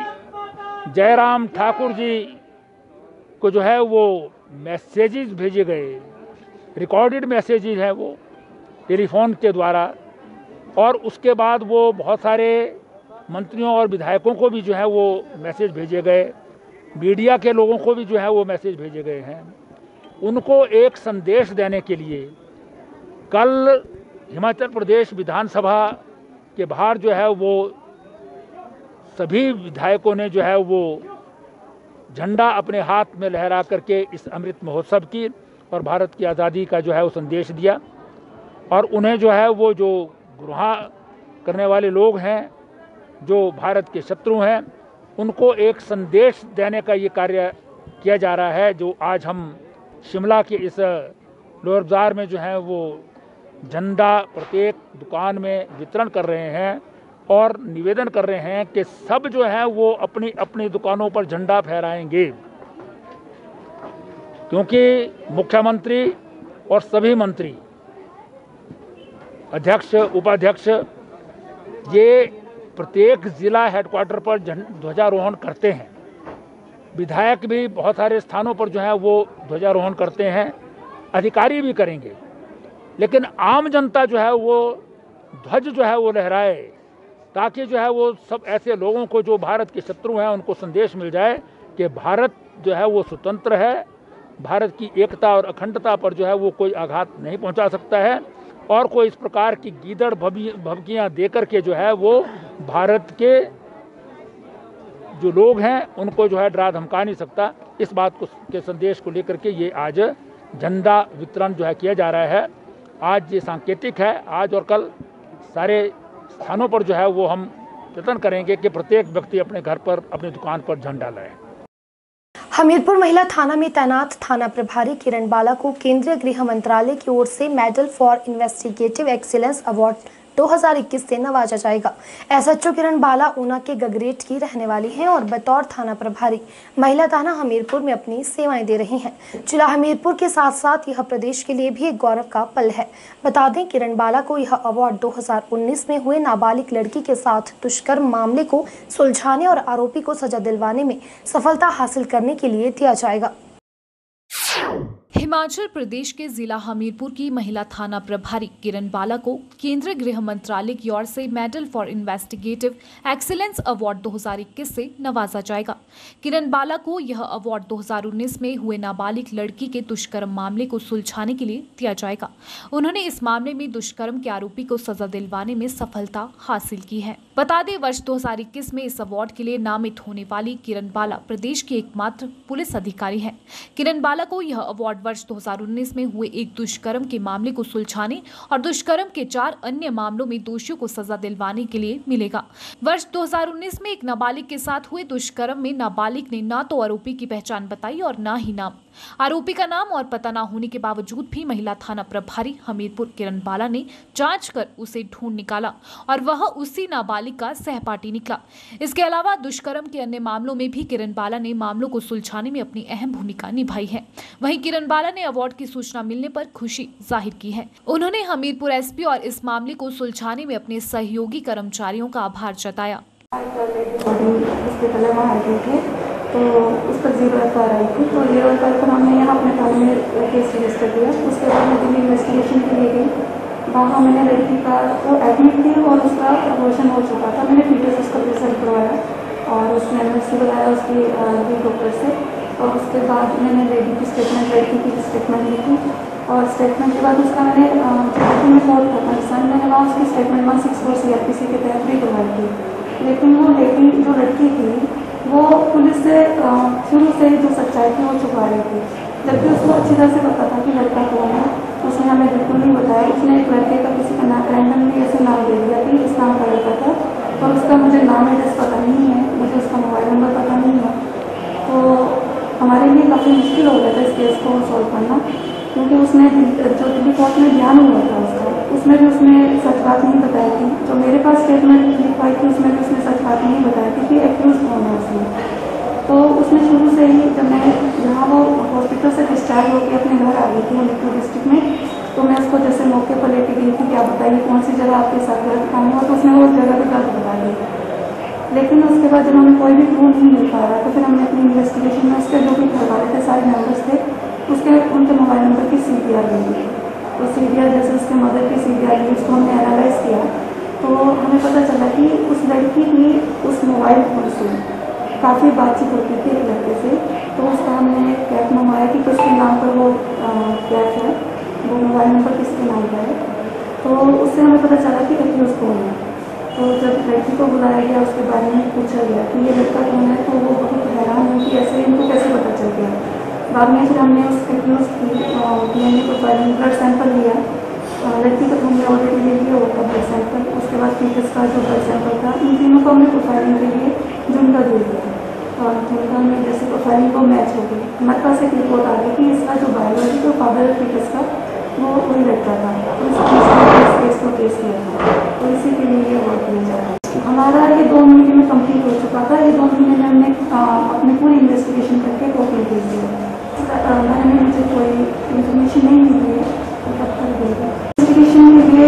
जयराम ठाकुर जी को जो है वो मैसेजेस भेजे गए, रिकॉर्डेड मैसेजेस हैं वो टेलीफोन के द्वारा, और उसके बाद वो बहुत सारे मंत्रियों और विधायकों को भी जो है वो मैसेज भेजे गए, मीडिया के लोगों को भी जो है वो मैसेज भेजे गए हैं। उनको एक संदेश देने के लिए कल हिमाचल प्रदेश विधानसभा के बाहर जो है वो सभी विधायकों ने जो है वो झंडा अपने हाथ में लहरा करके इस अमृत महोत्सव की और भारत की आज़ादी का जो है वो संदेश दिया। और उन्हें जो है वो जो गुनाह करने वाले लोग हैं, जो भारत के शत्रु हैं, उनको एक संदेश देने का ये कार्य किया जा रहा है, जो आज हम शिमला के इस लोअर बाजार में जो है वो झंडा प्रत्येक दुकान में वितरण कर रहे हैं और निवेदन कर रहे हैं कि सब जो है वो अपनी अपनी दुकानों पर झंडा फहराएंगे, क्योंकि मुख्यमंत्री और सभी मंत्री, अध्यक्ष, उपाध्यक्ष ये प्रत्येक जिला हेडक्वार्टर पर ध्वजारोहण करते हैं। विधायक भी बहुत सारे स्थानों पर जो है वो ध्वजारोहण करते हैं, अधिकारी भी करेंगे, लेकिन आम जनता जो है वो ध्वज जो है वो लहराए, ताकि जो है वो सब ऐसे लोगों को जो भारत के शत्रु हैं उनको संदेश मिल जाए कि भारत जो है वो स्वतंत्र है, भारत की एकता और अखंडता पर जो है वो कोई आघात नहीं पहुंचा सकता है, और कोई इस प्रकार की गीदड़ भभकियाँ देकर के जो है वो भारत के जो लोग हैं उनको जो है डरा धमका नहीं सकता। इस बात को के संदेश को लेकर के ये आज झंडा वितरण जो है किया जा रहा है। आज ये सांकेतिक है। आज और कल सारे स्थानों पर जो है वो हम यत्न करेंगे कि प्रत्येक व्यक्ति अपने घर पर, अपनी दुकान पर झंडा लाए। हमीरपुर महिला थाना में तैनात थाना प्रभारी किरण बाला को केंद्रीय गृह मंत्रालय की ओर से medal for investigative excellence award 2021 से नवाजा जाएगा। एसएचओ किरण बाला ऊना के गगरेट की रहने वाली हैं और बतौर थाना प्रभारी महिला थाना हमीरपुर में अपनी सेवाएं दे रही हैं। जिला हमीरपुर के साथ साथ यह प्रदेश के लिए भी एक गौरव का पल है। बता दें, किरण बाला को यह अवार्ड 2019 में हुए नाबालिग लड़की के साथ दुष्कर्म मामले को सुलझाने और आरोपी को सजा दिलवाने में सफलता हासिल करने के लिए दिया जाएगा। हिमाचल प्रदेश के जिला हमीरपुर की महिला थाना प्रभारी किरण बाला को केंद्रीय गृह मंत्रालय की ओर से medal for investigative excellence award 2021 से नवाजा जाएगा। किरण बाला को यह अवार्ड 2019 में हुए नाबालिग लड़की के दुष्कर्म मामले को सुलझाने के लिए दिया जाएगा। उन्होंने इस मामले में दुष्कर्म के आरोपी को सजा दिलवाने में सफलता हासिल की है। बता दें, वर्ष 2021 में इस अवार्ड के लिए नामित होने वाली किरण बाला प्रदेश की एकमात्र पुलिस अधिकारी है। किरण बाला को यह अवार्ड वर्ष वर्ष 2019 में हुए एक दुष्कर्म के मामले को सुलझाने और दुष्कर्म के 4 अन्य मामलों में दोषियों को सजा दिलवाने के लिए मिलेगा। वर्ष 2019 में एक नाबालिग के साथ हुए दुष्कर्म में नाबालिग ने न तो आरोपी की पहचान बताई और न ही नाम। आरोपी का नाम और पता न होने के बावजूद भी महिला थाना प्रभारी हमीरपुर किरण बाला ने जांच कर उसे ढूंढ निकाला और वह उसी नाबालिग का सहपाठी निकला। इसके अलावा दुष्कर्म के अन्य मामलों में भी किरण बाला ने मामलों को सुलझाने में अपनी अहम भूमिका निभाई है। वहीं किरण बाला ने अवार्ड की सूचना मिलने पर खुशी जाहिर की है। उन्होंने हमीरपुर एसपी और इस मामले को सुलझाने में अपने सहयोगी कर्मचारियों का आभार जताया। तो उस पर 0 एफआईआर आई थी, तो 0 एफआईआर पर हमने यहाँ अपने थाने में केस रजिस्टर किया। उसके बाद मैं दिल्ली इन्वेस्टिगेशन के लिए गई। वहाँ मैंने लड़की का वो एडमिट थी और उसका अबॉर्शन हो चुका था। मैंने फीटस उसका रिजल्ट करवाया और उसने एमएससी बुलाया उसकी डॉक्टर से, और उसके बाद मैंने लड़की की स्टेटमेंट ली थी और स्टेटमेंट के बाद उसका मैंने में कोर्ट था पाकिस्तान, मैंने वहाँ उसकी स्टेटमेंट 164 CRPC के तहत भी करवाई थी। लेकिन वो लड़की थी वो पुलिस से शुरू से जो सच्चाई थी वो छुपा रही थी, जबकि उसको अच्छी तरह से पता था कि लड़का कौन है। उसने हमें बिल्कुल नहीं बताया। उसने एक लड़के का किसी का नाम रैंडमली ऐसे नाम दे दिया कि इस नाम का लड़का था, और उसका मुझे नाम एड्रेस पता नहीं है, मुझे उसका मोबाइल नंबर पता नहीं है। तो हमारे लिए काफ़ी मुश्किल हो गया था इस केस को सॉल्व करना, क्योंकि उसने जो दिल्ली कोर्ट में बयान हुआ था उसमें भी उसने सच बात नहीं बताई थी। जो मेरे पास स्टेटमेंट लिखवाई थी उसमें भी उसने सच बात नहीं बताई थी कि एक्यूज कौन है उसमें। तो उसने शुरू से ही, जब मैं जहाँ वो हॉस्पिटल से डिस्चार्ज होकर अपने घर आ गई थी हमीरपुर डिस्ट्रिक्ट में, तो मैं उसको जैसे मौके पर लेके गई थी कि आप बताइए कौन सी जगह आपके साथ गलत काम हुआ, तो उसने वो जगह पर गलत बता दी। लेकिन उसके बाद जब हमें कोई भी प्रूफ नहीं मिल पा रहा, तो फिर हमने अपनी इन्वेस्टिगेशन में उसके जो भी घर वाले थे, सारे मेम्बर्स थे, उनके मोबाइल नंबर की CPR ली। तो CPR जैसे उसके मदर की CPR ली, उसको हमने एनालाइज किया, तो हमें पता चला कि उस लड़की की उस मोबाइल फोन से काफ़ी बातचीत होती थी एक लड़के से। तो उसका हमने कैप मंगवाया कि किसके नाम पर वो कैप है, वो मोबाइल नंबर किसके नाम पर है। तो उससे हमें पता चला कि एक्यूज कौन है। तो जब लड़की को बुलाया गया, उसके बारे में पूछा गया कि ये लड़का कौन है, तो वो बहुत हैरान हुई कि ऐसे इनको कैसे पता चल गया। बाद में फिर हमने उस एक्यूज की DNA प्रोफाइलिंग ब्लड सैंपल लिया। लड़की को हमने ऑलरेडी ले लिया होता ब्लड सैंपल। उसके बाद फीटस का जो ब्लड सैंपल था, इन तीनों को हमने प्रोफाइलिंग के लिए जुनका दे दिया, और जुनका में जैसे प्रोफाइलिंग को मैच हो गई। हमारे पास एक रिपोर्ट आ गई कि इसका जो बायोलॉजिकल फादर फीटस का वो वही लड़का था, इस केस को केस किया था, तो इसी के लिए ये अवार्ड दिया जा रहा है। हमारा ये 2 महीने में कंप्लीट हो चुका था। ये 2 महीने में हमने अपनी पूरी इन्वेस्टिगेशन करके कोर्ट में भेज दिया। मैंने मुझे कोई इन्फॉर्मेशन नहीं मिली है, तब कर देगा इन्वेस्टिगेशन के लिए।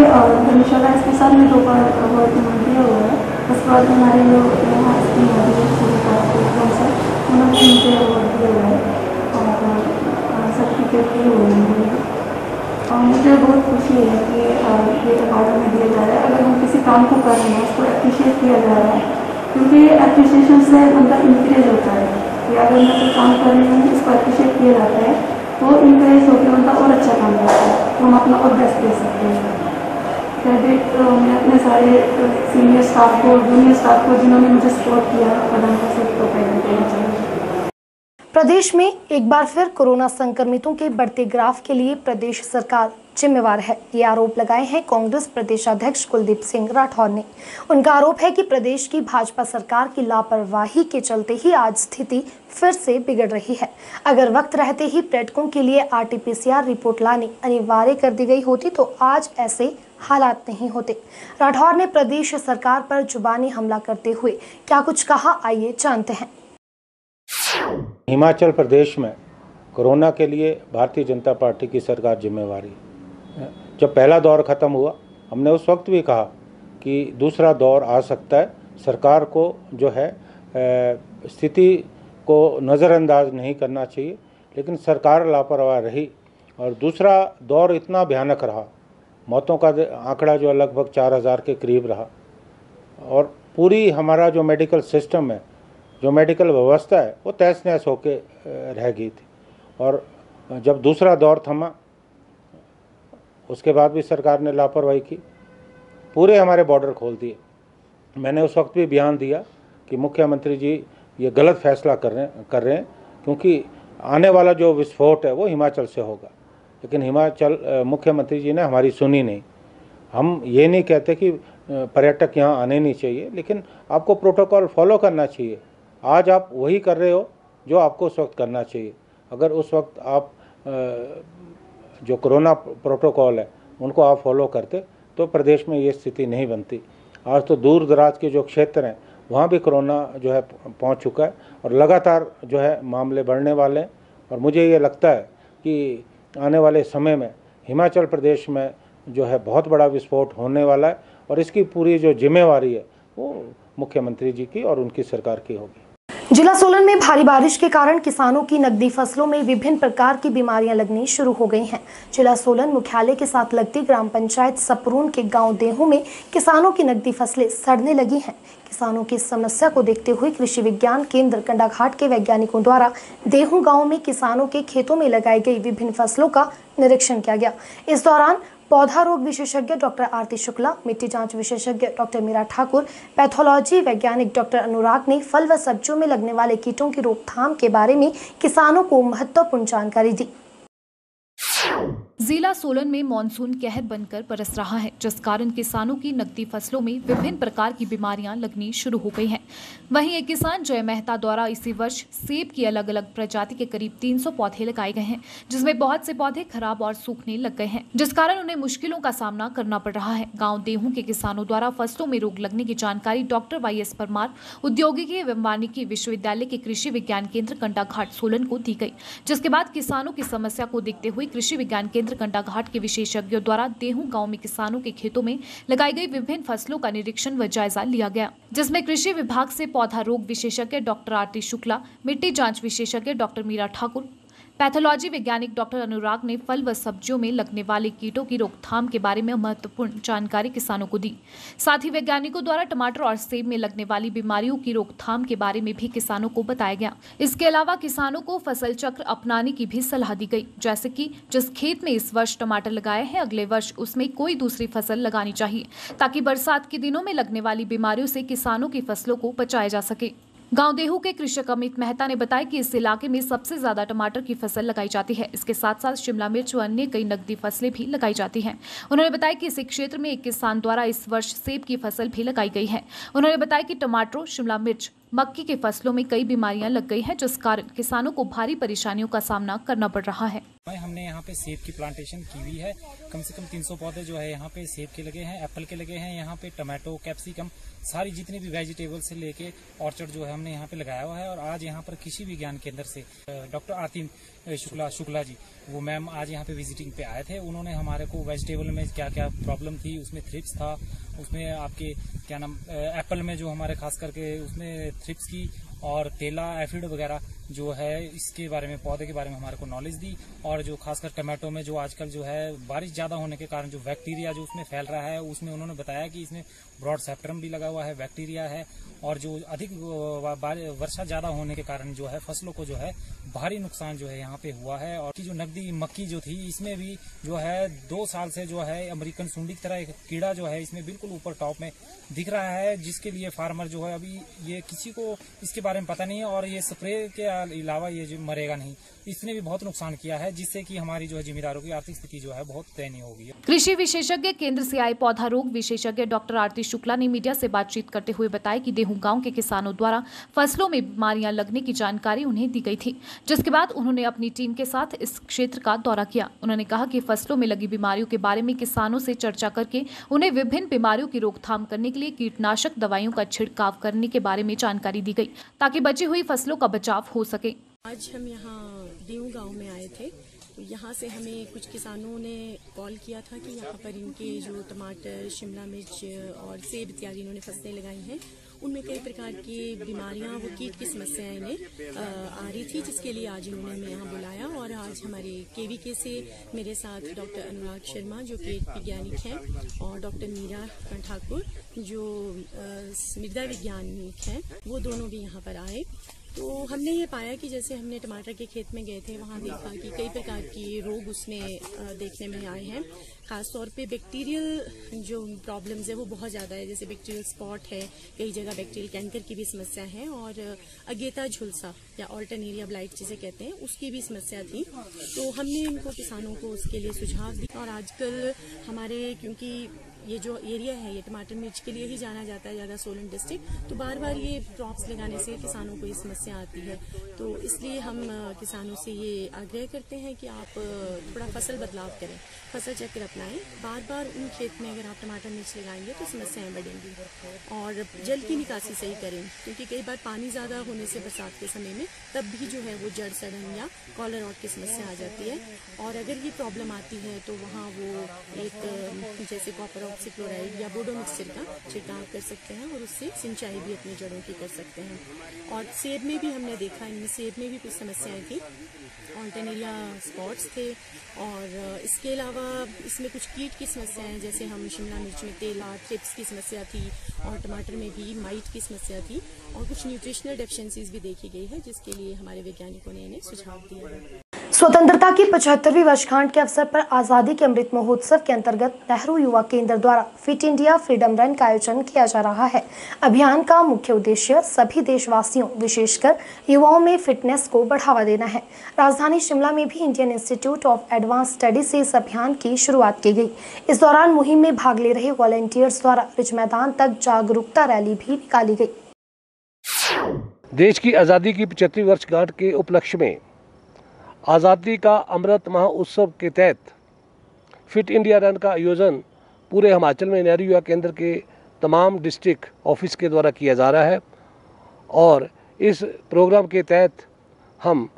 इंशाल्लाह इसके साथ में 2 बार अवार्ड दिया हुआ है। उसके बाद हमारे जो यहाँ उन्होंने मुझे अवार्ड दिया हुआ है और सर्टिफिकेट दिए हुए हैं। और मुझे बहुत खुशी है कि ये अवार्ड हमें दिया जा रहा है। अगर हम किसी काम को कर रहे हैं उसको अप्रिशिएट किया जा रहा है, क्योंकि अप्रिशिएशन से बंदा इंकरेज होता है कि अगर मैं कोई काम कर रही हूँ उसको अप्रिशिएट किया जाता है तो इंकरेज होकर बंदा और अच्छा काम करता है, तो हम अपना और बेस्ट दे सकते हैं। क्रेडिट मैं अपने सारे सीनियर स्टाफ को, जूनियर स्टाफ को, जिन्होंने मुझे सपोर्ट किया, प्रधानमंत्री से प्रोवाइड करना चाहिए। प्रदेश में एक बार फिर कोरोना संक्रमितों के बढ़ते ग्राफ के लिए प्रदेश सरकार जिम्मेवार है, ये आरोप लगाए हैं कांग्रेस प्रदेश अध्यक्ष कुलदीप सिंह राठौर ने। उनका आरोप है कि प्रदेश की भाजपा सरकार की लापरवाही के चलते ही आज स्थिति फिर से बिगड़ रही है। अगर वक्त रहते ही पर्यटकों के लिए RT-PCR रिपोर्ट लानी अनिवार्य कर दी गई होती तो आज ऐसे हालात नहीं होते। राठौर ने प्रदेश सरकार पर जुबानी हमला करते हुए क्या कुछ कहा, आइए जानते हैं। हिमाचल प्रदेश में कोरोना के लिए भारतीय जनता पार्टी की सरकार जिम्मेवारी। जब पहला दौर ख़त्म हुआ, हमने उस वक्त भी कहा कि दूसरा दौर आ सकता है। सरकार को जो है स्थिति को नज़रअंदाज नहीं करना चाहिए, लेकिन सरकार लापरवाह रही और दूसरा दौर इतना भयानक रहा। मौतों का आंकड़ा जो लगभग 4000 के करीब रहा और पूरी हमारा जो मेडिकल सिस्टम है, जो मेडिकल व्यवस्था है, वो तहस नहस होके रह गई थी। और जब दूसरा दौर थमा, उसके बाद भी सरकार ने लापरवाही की, पूरे हमारे बॉर्डर खोल दिए। मैंने उस वक्त भी बयान दिया कि मुख्यमंत्री जी ये गलत फैसला कर रहे हैं, क्योंकि आने वाला जो विस्फोट है वो हिमाचल से होगा, लेकिन हिमाचल मुख्यमंत्री जी ने हमारी सुनी नहीं। हम ये नहीं कहते कि पर्यटक यहाँ आने नहीं चाहिए, लेकिन आपको प्रोटोकॉल फॉलो करना चाहिए। आज आप वही कर रहे हो जो आपको उस वक्त करना चाहिए। अगर उस वक्त आप जो कोरोना प्रोटोकॉल है उनको आप फॉलो करते तो प्रदेश में ये स्थिति नहीं बनती। आज तो दूर दराज के जो क्षेत्र हैं वहाँ भी कोरोना जो है पहुँच चुका है और लगातार जो है मामले बढ़ने वाले हैं। और मुझे ये लगता है कि आने वाले समय में हिमाचल प्रदेश में जो है बहुत बड़ा विस्फोट होने वाला है और इसकी पूरी जो जिम्मेवारी है वो मुख्यमंत्री जी की और उनकी सरकार की होगी। जिला सोलन में भारी बारिश के कारण किसानों की नकदी फसलों में विभिन्न प्रकार की बीमारियां लगनी शुरू हो गई हैं। जिला सोलन मुख्यालय के साथ लगती ग्राम पंचायत सपरून के गांव देहू में किसानों की नकदी फसलें सड़ने लगी हैं। किसानों की समस्या को देखते हुए कृषि विज्ञान केंद्र कंडाघाट के वैज्ञानिकों द्वारा देहू गाँव में किसानों के खेतों में लगाई गई विभिन्न फसलों का निरीक्षण किया गया। इस दौरान पौधा रोग विशेषज्ञ डॉक्टर आरती शुक्ला, मिट्टी जांच विशेषज्ञ डॉक्टर मीरा ठाकुर, पैथोलॉजी वैज्ञानिक डॉक्टर अनुराग ने फल व सब्जियों में लगने वाले कीटों की रोकथाम के बारे में किसानों को महत्वपूर्ण जानकारी दी। जिला सोलन में मानसून कहर बनकर बरस रहा है, जिस कारण किसानों की नकदी फसलों में विभिन्न प्रकार की बीमारियां लगनी शुरू हो गई हैं। वहीं एक किसान जय मेहता द्वारा इसी वर्ष सेब की अलग अलग प्रजाति के करीब 300 पौधे लगाए गए हैं, जिसमें बहुत से पौधे खराब और सूखने लग गए हैं, जिस कारण उन्हें मुश्किलों का सामना करना पड़ रहा है। गाँव देहू के किसानों द्वारा फसलों में रोग लगने की जानकारी डॉक्टर YS परमार, औद्योगिकी एवं वानिकी विश्वविद्यालय के कृषि विज्ञान केंद्र कंडाघाट सोलन को दी गई, जिसके बाद किसानों की समस्या को देखते हुए कृषि विज्ञान केंद्र कंडाघाट के विशेषज्ञों द्वारा देहू गांव में किसानों के खेतों में लगाई गई विभिन्न फसलों का निरीक्षण व जायजा लिया गया, जिसमें कृषि विभाग से पौधा रोग विशेषज्ञ डॉक्टर आरती शुक्ला, मिट्टी जांच विशेषज्ञ डॉक्टर मीरा ठाकुर, पैथोलॉजी वैज्ञानिक डॉक्टर अनुराग ने फल व सब्जियों में लगने वाले कीटों की रोकथाम के बारे में महत्वपूर्ण जानकारी किसानों को दी। साथ ही वैज्ञानिकों द्वारा टमाटर और सेब में लगने वाली बीमारियों की रोकथाम के बारे में भी किसानों को बताया गया। इसके अलावा किसानों को फसल चक्र अपनाने की भी सलाह दी गई, जैसे कि जिस खेत में इस वर्ष टमाटर लगाए हैं अगले वर्ष उसमें कोई दूसरी फसल लगानी चाहिए, ताकि बरसात के दिनों में लगने वाली बीमारियों से किसानों की फसलों को बचाया जा सके। गांव देहू के कृषक अमित मेहता ने बताया कि इस इलाके में सबसे ज्यादा टमाटर की फसल लगाई जाती है। इसके साथ साथ शिमला मिर्च व अन्य कई नकदी फसलें भी लगाई जाती हैं। उन्होंने बताया कि इस क्षेत्र में एक किसान द्वारा इस वर्ष सेब की फसल भी लगाई गई है। उन्होंने बताया कि टमाटरों, शिमला मिर्च, मक्की की फसलों में कई बीमारियां लग गई हैं, जिस कारण किसानों को भारी परेशानियों का सामना करना पड़ रहा है। हमने यहाँ पे सेब की प्लांटेशन की हुई है। कम से कम 300 पौधे जो है यहाँ पे सेब के लगे हैं, एप्पल के लगे हैं, यहाँ पे टमाटो, कैप्सिकम, सारी जितनी भी वेजिटेबल से लेके ऑर्चर्ड जो है हमने यहाँ पे लगाया हुआ है। और आज यहाँ पर कृषि विज्ञान केंद्र से डॉक्टर आरती शुक्ला जी, वो मैम आज यहाँ पे विजिटिंग पे आए थे। उन्होंने हमारे को वेजिटेबल में क्या क्या प्रॉब्लम थी, उसमें थ्रिप्स था, उसमें आपके क्या नाम एप्पल में जो हमारे खास करके उसमें थ्रिप्स की और तेला एफिड वगैरह जो है इसके बारे में, पौधे के बारे में हमारे को नॉलेज दी। और जो खासकर टमाटो में जो आजकल जो है बारिश ज्यादा होने के कारण जो बैक्टीरिया जो उसमें फैल रहा है, उसमें उन्होंने बताया कि इसमें ब्रॉड सेप्टरम भी लगा हुआ है, बैक्टीरिया है, और जो अधिक वर्षा ज्यादा होने के कारण जो है फसलों को जो है भारी नुकसान जो है यहाँ पे हुआ है। और की जो नकदी मक्की जो थी इसमें भी जो है 2 साल से जो है अमेरिकन सुंडी की तरह एक कीड़ा जो है इसमें बिल्कुल ऊपर टॉप में दिख रहा है, जिसके लिए फार्मर जो है अभी ये किसी को इसके बारे में पता नहीं है और ये स्प्रे के अलावा ये जो मरेगा नहीं, इसने भी बहुत नुकसान किया है, जिससे कि हमारी जो है जिम्मेदारों की आर्थिक स्थिति जो है बहुत दयनीय हो गई है। कृषि विशेषज्ञ केंद्र से आए पौधा रोग विशेषज्ञ डॉक्टर आरती शुक्ला ने मीडिया से बातचीत करते हुए बताया कि देहू गांव के किसानों द्वारा फसलों में बीमारियां लगने की जानकारी उन्हें दी गई थी, जिसके बाद उन्होंने अपनी टीम के साथ इस क्षेत्र का दौरा किया। उन्होंने कहा कि फसलों में लगी बीमारियों के बारे में किसानों से चर्चा करके उन्हें विभिन्न बीमारियों की रोकथाम करने के लिए कीटनाशक दवाइयों का छिड़काव करने के बारे में जानकारी दी गई, ताकि बची हुई फसलों का बचाव हो सके। आज हम यहाँ देहू गांव में आए थे, तो यहाँ से हमें कुछ किसानों ने कॉल किया था कि यहाँ पर इनके जो टमाटर, शिमला मिर्च और सेब इत्यादि इन्होंने फसलें लगाई हैं, उनमें कई प्रकार की बीमारियां, वो कीट की समस्याएं इन्हें आ रही थी, जिसके लिए आज इन्होंने हमें यहाँ बुलाया। और आज हमारे KVK से मेरे साथ डॉक्टर अनुराग शर्मा जो कीट वैज्ञानिक हैं और डॉक्टर मीरा ठाकुर जो मृदा वैज्ञानिक हैं, वो दोनों भी यहाँ पर आए। तो हमने ये पाया कि जैसे हमने टमाटर के खेत में गए थे, वहाँ देखा कि कई प्रकार की रोग उसमें देखने में आए हैं। खासतौर पे बैक्टीरियल जो प्रॉब्लम्स है वो बहुत ज़्यादा है, जैसे बैक्टीरियल स्पॉट है, कई जगह बैक्टीरियल कैंकर की भी समस्या है, और अगेता झुलसा या ऑल्टरनेरिया ब्लाइट जिसे कहते हैं उसकी भी समस्या थी। तो हमने इनको किसानों को उसके लिए सुझाव दिया। और आजकल हमारे, क्योंकि ये जो एरिया है ये टमाटर मिर्च के लिए ही जाना जाता है ज़्यादा, सोलन डिस्ट्रिक्ट, तो बार बार ये क्रॉप्स लगाने से किसानों को ये समस्या आती है। तो इसलिए हम किसानों से ये आग्रह करते हैं कि आप थोड़ा फसल बदलाव करें, फसल चक्र अपनाएं। बार बार उन खेत में अगर आप टमाटर मिर्च लगाएंगे तो समस्याएं बढ़ेंगी। और जल की निकासी सही करें, क्योंकि कई बार पानी ज़्यादा होने से बरसात के समय में तब भी जो है वो जड़ सड़न या कॉलर रॉट की समस्या आ जाती है। और अगर ये प्रॉब्लम आती है तो वहाँ वो एक जैसे कॉपर ऑक्सीक्लोराइड या बोडो मिक्सचर का छिड़काव कर सकते हैं और उससे सिंचाई भी अपनी जड़ों की कर सकते हैं। और सेब में भी हमने देखा, इनमें सेब में भी कुछ समस्याएं थी, ऑल्टरनेरिया स्पॉट्स थे, और इसके अलावा इसमें कुछ कीट की समस्याएं, जैसे हम शिमला मिर्च में तेला ट्रिप्स की समस्या थी, और टमाटर में भी माइट की समस्या थी, और कुछ न्यूट्रिशनल डेफिशिएंसीज भी देखी गई है, जिसके लिए हमारे वैज्ञानिकों ने इन्हें सुझाव दिया है। स्वतंत्रता की 75वीं वर्षगांठ के अवसर पर आजादी के अमृत महोत्सव के अंतर्गत नेहरू युवा केंद्र द्वारा फिट इंडिया फ्रीडम रन का आयोजन किया जा रहा है। अभियान का मुख्य उद्देश्य सभी देशवासियों, विशेषकर युवाओं में फिटनेस को बढ़ावा देना है। राजधानी शिमला में भी Indian institute of advance study से इस अभियान की शुरुआत की गई। इस दौरान मुहिम में भाग ले रहे वॉलंटियर्स द्वारा रिज मैदान तक जागरूकता रैली भी निकाली गई। देश की आज़ादी की 75वीं वर्षगांठ के उपलक्ष्य में आज़ादी का अमृत महोत्सव के तहत फिट इंडिया रन का आयोजन पूरे हिमाचल में नेहरू युवा केंद्र के तमाम डिस्ट्रिक्ट ऑफिस के द्वारा किया जा रहा है। और इस प्रोग्राम के तहत हम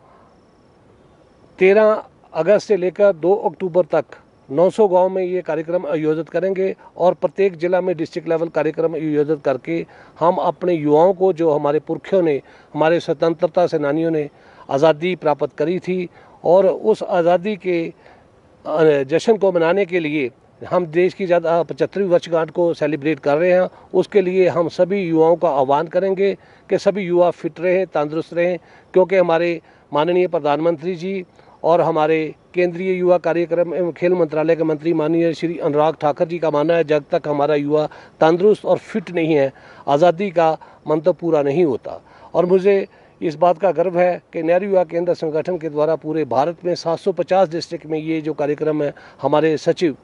13 अगस्त से लेकर 2 अक्टूबर तक 900 गांव में ये कार्यक्रम आयोजित करेंगे, और प्रत्येक जिला में डिस्ट्रिक्ट लेवल कार्यक्रम आयोजित करके हम अपने युवाओं को, जो हमारे पुरखों ने, हमारे स्वतंत्रता सेनानियों ने आज़ादी प्राप्त करी थी, और उस आज़ादी के जश्न को मनाने के लिए हम देश की 75वीं वर्षगांठ को सेलिब्रेट कर रहे हैं। उसके लिए हम सभी युवाओं का आह्वान करेंगे कि सभी युवा फिट रहें, तंदुरुस्त रहें, क्योंकि हमारे माननीय प्रधानमंत्री जी और हमारे केंद्रीय युवा कार्यक्रम एवं खेल मंत्रालय के मंत्री माननीय श्री अनुराग ठाकुर जी का मानना है, जब तक हमारा युवा तंदुरुस्त और फिट नहीं है, आज़ादी का मंतव्य पूरा नहीं होता। और मुझे इस बात का गर्व है कि नेहरू युवा केंद्र संगठन के द्वारा पूरे भारत में 750 डिस्ट्रिक्ट में ये जो कार्यक्रम है, हमारे सचिव,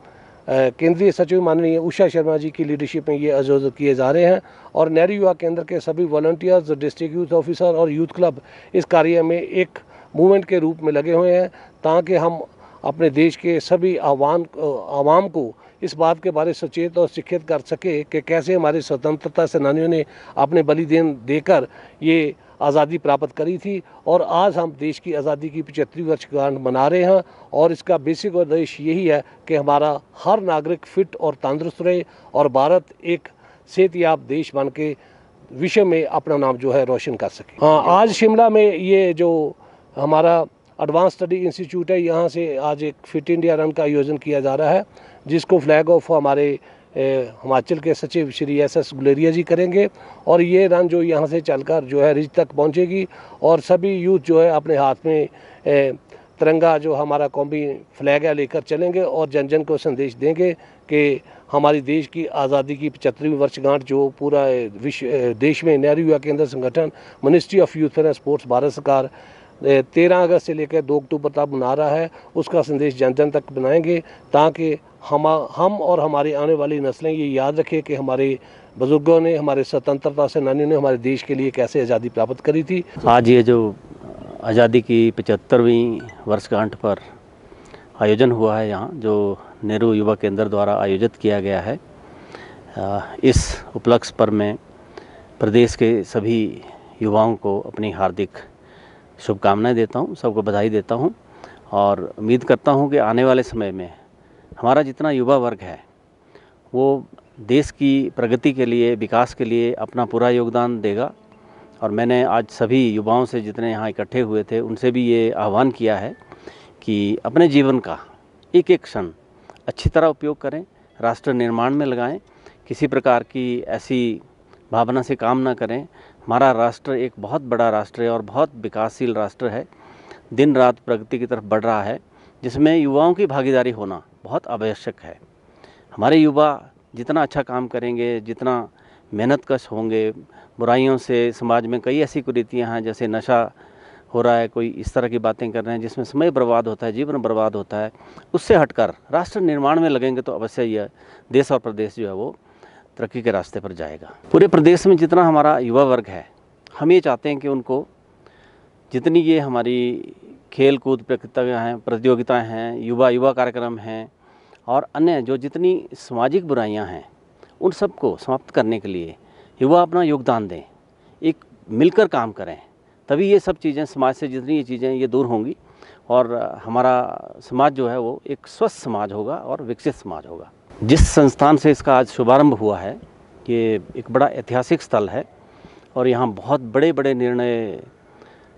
केंद्रीय सचिव माननीय उषा शर्मा जी की लीडरशिप में ये आयोजित किए जा रहे हैं। और नेहरू युवा केंद्र के सभी वॉलंटियर्स, डिस्ट्रिक्ट यूथ ऑफिसर और यूथ क्लब इस कार्य में एक मूवमेंट के रूप में लगे हुए हैं, ताकि हम अपने देश के सभी आवाम को इस बात के बारे सचेत और शिक्षित कर सके कि कैसे हमारे स्वतंत्रता सेनानियों ने अपने बलिदान देकर ये आज़ादी प्राप्त करी थी। और आज हम देश की आज़ादी की 75वीं वर्षगांठ मना रहे हैं, और इसका बेसिक उद्देश्य यही है कि हमारा हर नागरिक फिट और तंदुरुस्त रहे, और भारत एक सेहतयाब देश बन के विश्व में अपना नाम जो है रोशन कर सके। हाँ, आज शिमला में ये जो हमारा एडवांस स्टडी इंस्टीट्यूट है, यहाँ से आज एक फिट इंडिया रन का आयोजन किया जा रहा है, जिसको फ्लैग ऑफ हमारे हिमाचल के सचिव श्री SS गुलेरिया जी करेंगे। और ये रन जो यहाँ से चलकर जो है रिज तक पहुँचेगी, और सभी यूथ जो है अपने हाथ में तिरंगा जो हमारा कौमी फ्लैग है लेकर चलेंगे, और जन जन को संदेश देंगे कि हमारी देश की आज़ादी की 75वीं वर्षगांठ जो पूरा विश्व देश में नेहरू युवा केंद्र संगठन, ministry of youth and sports, Bharat सरकार 13 अगस्त से लेकर 2 अक्टूबर तक मना रहा है, उसका संदेश जन जन तक बनाएंगे, ताकि हम और हमारी आने वाली नस्लें ये याद रखें कि हमारे बुजुर्गों ने, हमारे स्वतंत्रता सेनानियों ने हमारे देश के लिए कैसे आज़ादी प्राप्त करी थी। आज ये जो आज़ादी की 75वीं वर्षगांठ पर आयोजन हुआ है, यहाँ जो नेहरू युवा केंद्र द्वारा आयोजित किया गया है, इस उपलक्ष्य पर मैं प्रदेश के सभी युवाओं को अपनी हार्दिक शुभकामनाएं देता हूँ, सबको बधाई देता हूँ, और उम्मीद करता हूँ कि आने वाले समय में हमारा जितना युवा वर्ग है वो देश की प्रगति के लिए, विकास के लिए अपना पूरा योगदान देगा। और मैंने आज सभी युवाओं से, जितने यहाँ इकट्ठे हुए थे, उनसे भी ये आह्वान किया है कि अपने जीवन का एक एक क्षण अच्छी तरह उपयोग करें, राष्ट्र निर्माण में लगाएं, किसी प्रकार की ऐसी भावना से काम ना करें हमारा राष्ट्र एक बहुत बड़ा राष्ट्र है और बहुत विकासशील राष्ट्र है, दिन रात प्रगति की तरफ बढ़ रहा है, जिसमें युवाओं की भागीदारी होना बहुत आवश्यक है। हमारे युवा जितना अच्छा काम करेंगे, जितना मेहनतकश होंगे, बुराइयों से समाज में कई ऐसी कुरीतियाँ हैं, जैसे नशा हो रहा है, कोई इस तरह की बातें कर रहे हैं जिसमें समय बर्बाद होता है, जीवन बर्बाद होता है, उससे हटकर राष्ट्र निर्माण में लगेंगे तो अवश्य यह देश और प्रदेश जो है वो तरक्की के रास्ते पर जाएगा। पूरे प्रदेश में जितना हमारा युवा वर्ग है, हम ये चाहते हैं कि उनको जितनी ये हमारी खेल कूद प्रतियोगिताएँ हैं, युवा कार्यक्रम हैं और अन्य जो जितनी सामाजिक बुराइयां हैं, उन सबको समाप्त करने के लिए युवा अपना योगदान दें, एक मिलकर काम करें, तभी ये सब चीज़ें समाज से जितनी ये चीज़ें ये दूर होंगी और हमारा समाज जो है वो एक स्वस्थ समाज होगा और विकसित समाज होगा। जिस संस्थान से इसका आज शुभारंभ हुआ है, ये एक बड़ा ऐतिहासिक स्थल है और यहाँ बहुत बड़े बड़े निर्णय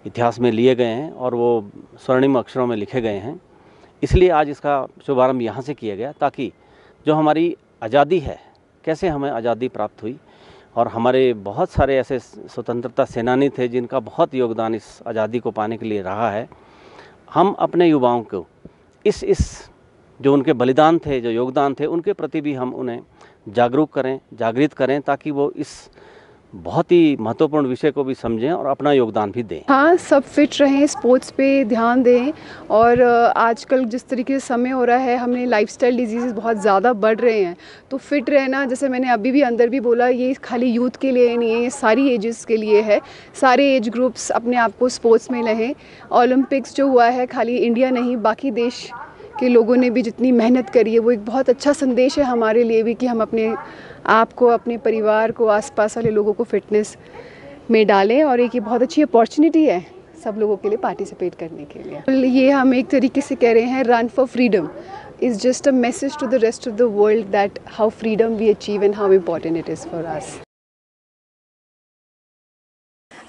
इतिहास में लिए गए हैं और वो स्वर्णिम अक्षरों में लिखे गए हैं। इसलिए आज इसका शुभारंभ यहाँ से किया गया, ताकि जो हमारी आज़ादी है, कैसे हमें आज़ादी प्राप्त हुई और हमारे बहुत सारे ऐसे स्वतंत्रता सेनानी थे जिनका बहुत योगदान इस आज़ादी को पाने के लिए रहा है। हम अपने युवाओं को इस जो उनके बलिदान थे, जो योगदान थे, उनके प्रति भी हम उन्हें जागरूक करें, जागृत करें, ताकि वो इस बहुत ही महत्वपूर्ण विषय को भी समझें और अपना योगदान भी दें। हाँ, सब फिट रहें, स्पोर्ट्स पे ध्यान दें और आजकल जिस तरीके से समय हो रहा है, हमें लाइफस्टाइल डिजीज़ बहुत ज़्यादा बढ़ रहे हैं, तो फिट रहना, जैसे मैंने अभी भी अंदर भी बोला, ये खाली यूथ के लिए नहीं है, ये सारी एजेस के लिए है। सारे एज ग्रुप्स अपने आप को स्पोर्ट्स में रहें। ओलंपिक्स जो हुआ है, खाली इंडिया नहीं, बाकी देश के लोगों ने भी जितनी मेहनत करी है, वो एक बहुत अच्छा संदेश है हमारे लिए भी कि हम अपने आप को, अपने परिवार को, आसपास वाले लोगों को फिटनेस में डालें और एक ये बहुत अच्छी अपॉर्चुनिटी है सब लोगों के लिए पार्टिसिपेट करने के लिए। ये हम एक तरीके से कह रहे हैं, run for freedom is just a message to the rest of the world that how freedom we achieve and how important it is for us.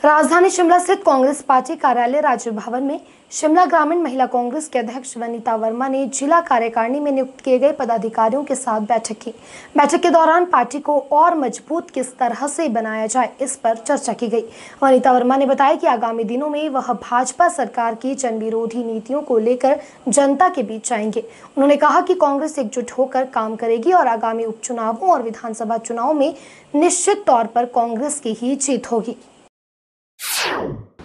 राजधानी शिमला स्थित कांग्रेस पार्टी कार्यालय राजीव भवन में शिमला ग्रामीण महिला कांग्रेस के अध्यक्ष वनीता वर्मा ने जिला कार्यकारिणी में नियुक्त किए गए पदाधिकारियों के साथ बैठक की। बैठक के दौरान पार्टी को और मजबूत किस तरह से बनाया जाए, इस पर चर्चा की गई। वनीता वर्मा ने बताया कि आगामी दिनों में वह भाजपा सरकार की जन विरोधी नीतियों को लेकर जनता के बीच जाएंगे। उन्होंने कहा कि कांग्रेस एकजुट होकर काम करेगी और आगामी उपचुनावों और विधानसभा चुनाव में निश्चित तौर पर कांग्रेस की ही जीत होगी।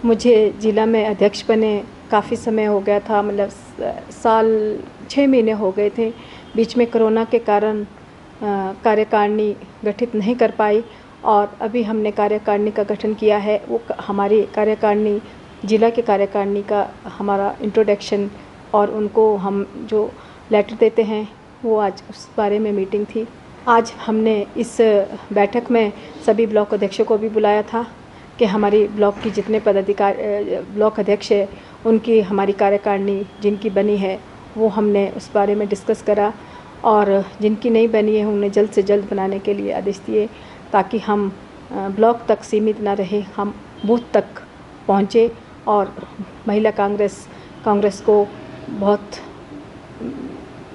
मुझे जिला में अध्यक्ष बने काफ़ी समय हो गया था, मतलब 6 महीने हो गए थे। बीच में कोरोना के कारण कार्यकारिणी गठित नहीं कर पाई और अभी हमने कार्यकारिणी का गठन किया है। वो हमारी कार्यकारिणी, जिला के कार्यकारिणी का हमारा इंट्रोडक्शन और उनको हम जो लेटर देते हैं, वो आज उस बारे में मीटिंग थी। आज हमने इस बैठक में सभी ब्लॉक अध्यक्षों को भी बुलाया था कि हमारी ब्लॉक की जितने पदाधिकारी, ब्लॉक अध्यक्ष है, उनकी हमारी कार्यकारिणी जिनकी बनी है वो हमने उस बारे में डिस्कस करा और जिनकी नहीं बनी है उन्हें जल्द से जल्द बनाने के लिए आदेश दिए, ताकि हम ब्लॉक तक सीमित ना रहे, हम बूथ तक पहुँचे और महिला कांग्रेस को बहुत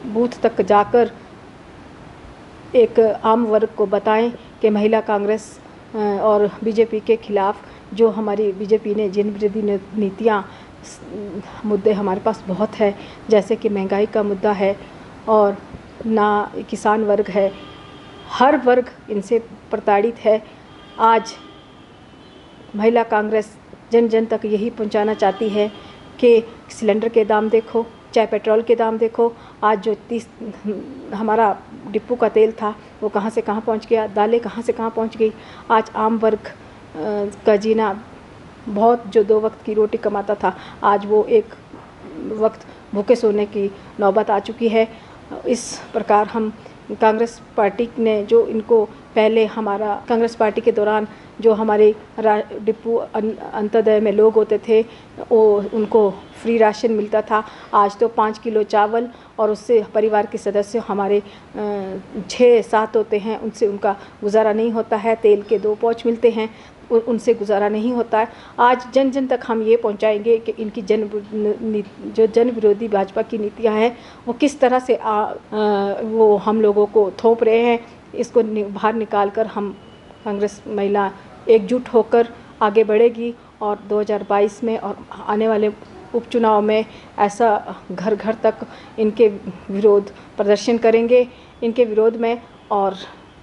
बूथ तक जाकर एक आम वर्ग को बताएं कि महिला कांग्रेस और बीजेपी के खिलाफ जो हमारी बीजेपी ने जिन विरोधी नीतियाँ, मुद्दे हमारे पास बहुत है, जैसे कि महंगाई का मुद्दा है और ना किसान वर्ग है, हर वर्ग इनसे प्रताड़ित है। आज महिला कांग्रेस जन जन तक यही पहुंचाना चाहती है कि सिलेंडर के दाम देखो, चाहे पेट्रोल के दाम देखो, आज जो 30 हमारा डिपो का तेल था वो कहाँ से कहाँ पहुंच गया, दालें कहाँ से कहाँ पहुंच गई। आज आम वर्ग का जीना, बहुत जो 2 वक्त की रोटी कमाता था, आज वो 1 वक्त भूखे सोने की नौबत आ चुकी है। इस प्रकार हम कांग्रेस पार्टी ने जो इनको पहले हमारा कांग्रेस पार्टी के दौरान जो हमारे डिपो अंत्योदय में लोग होते थे, वो उनको फ्री राशन मिलता था। आज तो 5 किलो चावल और उससे परिवार के सदस्य हमारे 6-7 होते हैं, उनसे उनका गुजारा नहीं होता है। तेल के 2 पाउच मिलते हैं, उनसे गुजारा नहीं होता है। आज जन जन तक हम ये पहुंचाएंगे कि इनकी जो जन विरोधी भाजपा की नीतियां हैं वो किस तरह से वो हम लोगों को थोप रहे हैं। इसको बाहर निकाल कर हम कांग्रेस महिला एकजुट होकर आगे बढ़ेगी और 2022 में और आने वाले उपचुनाव में ऐसा घर घर तक इनके विरोध प्रदर्शन करेंगे, इनके विरोध में, और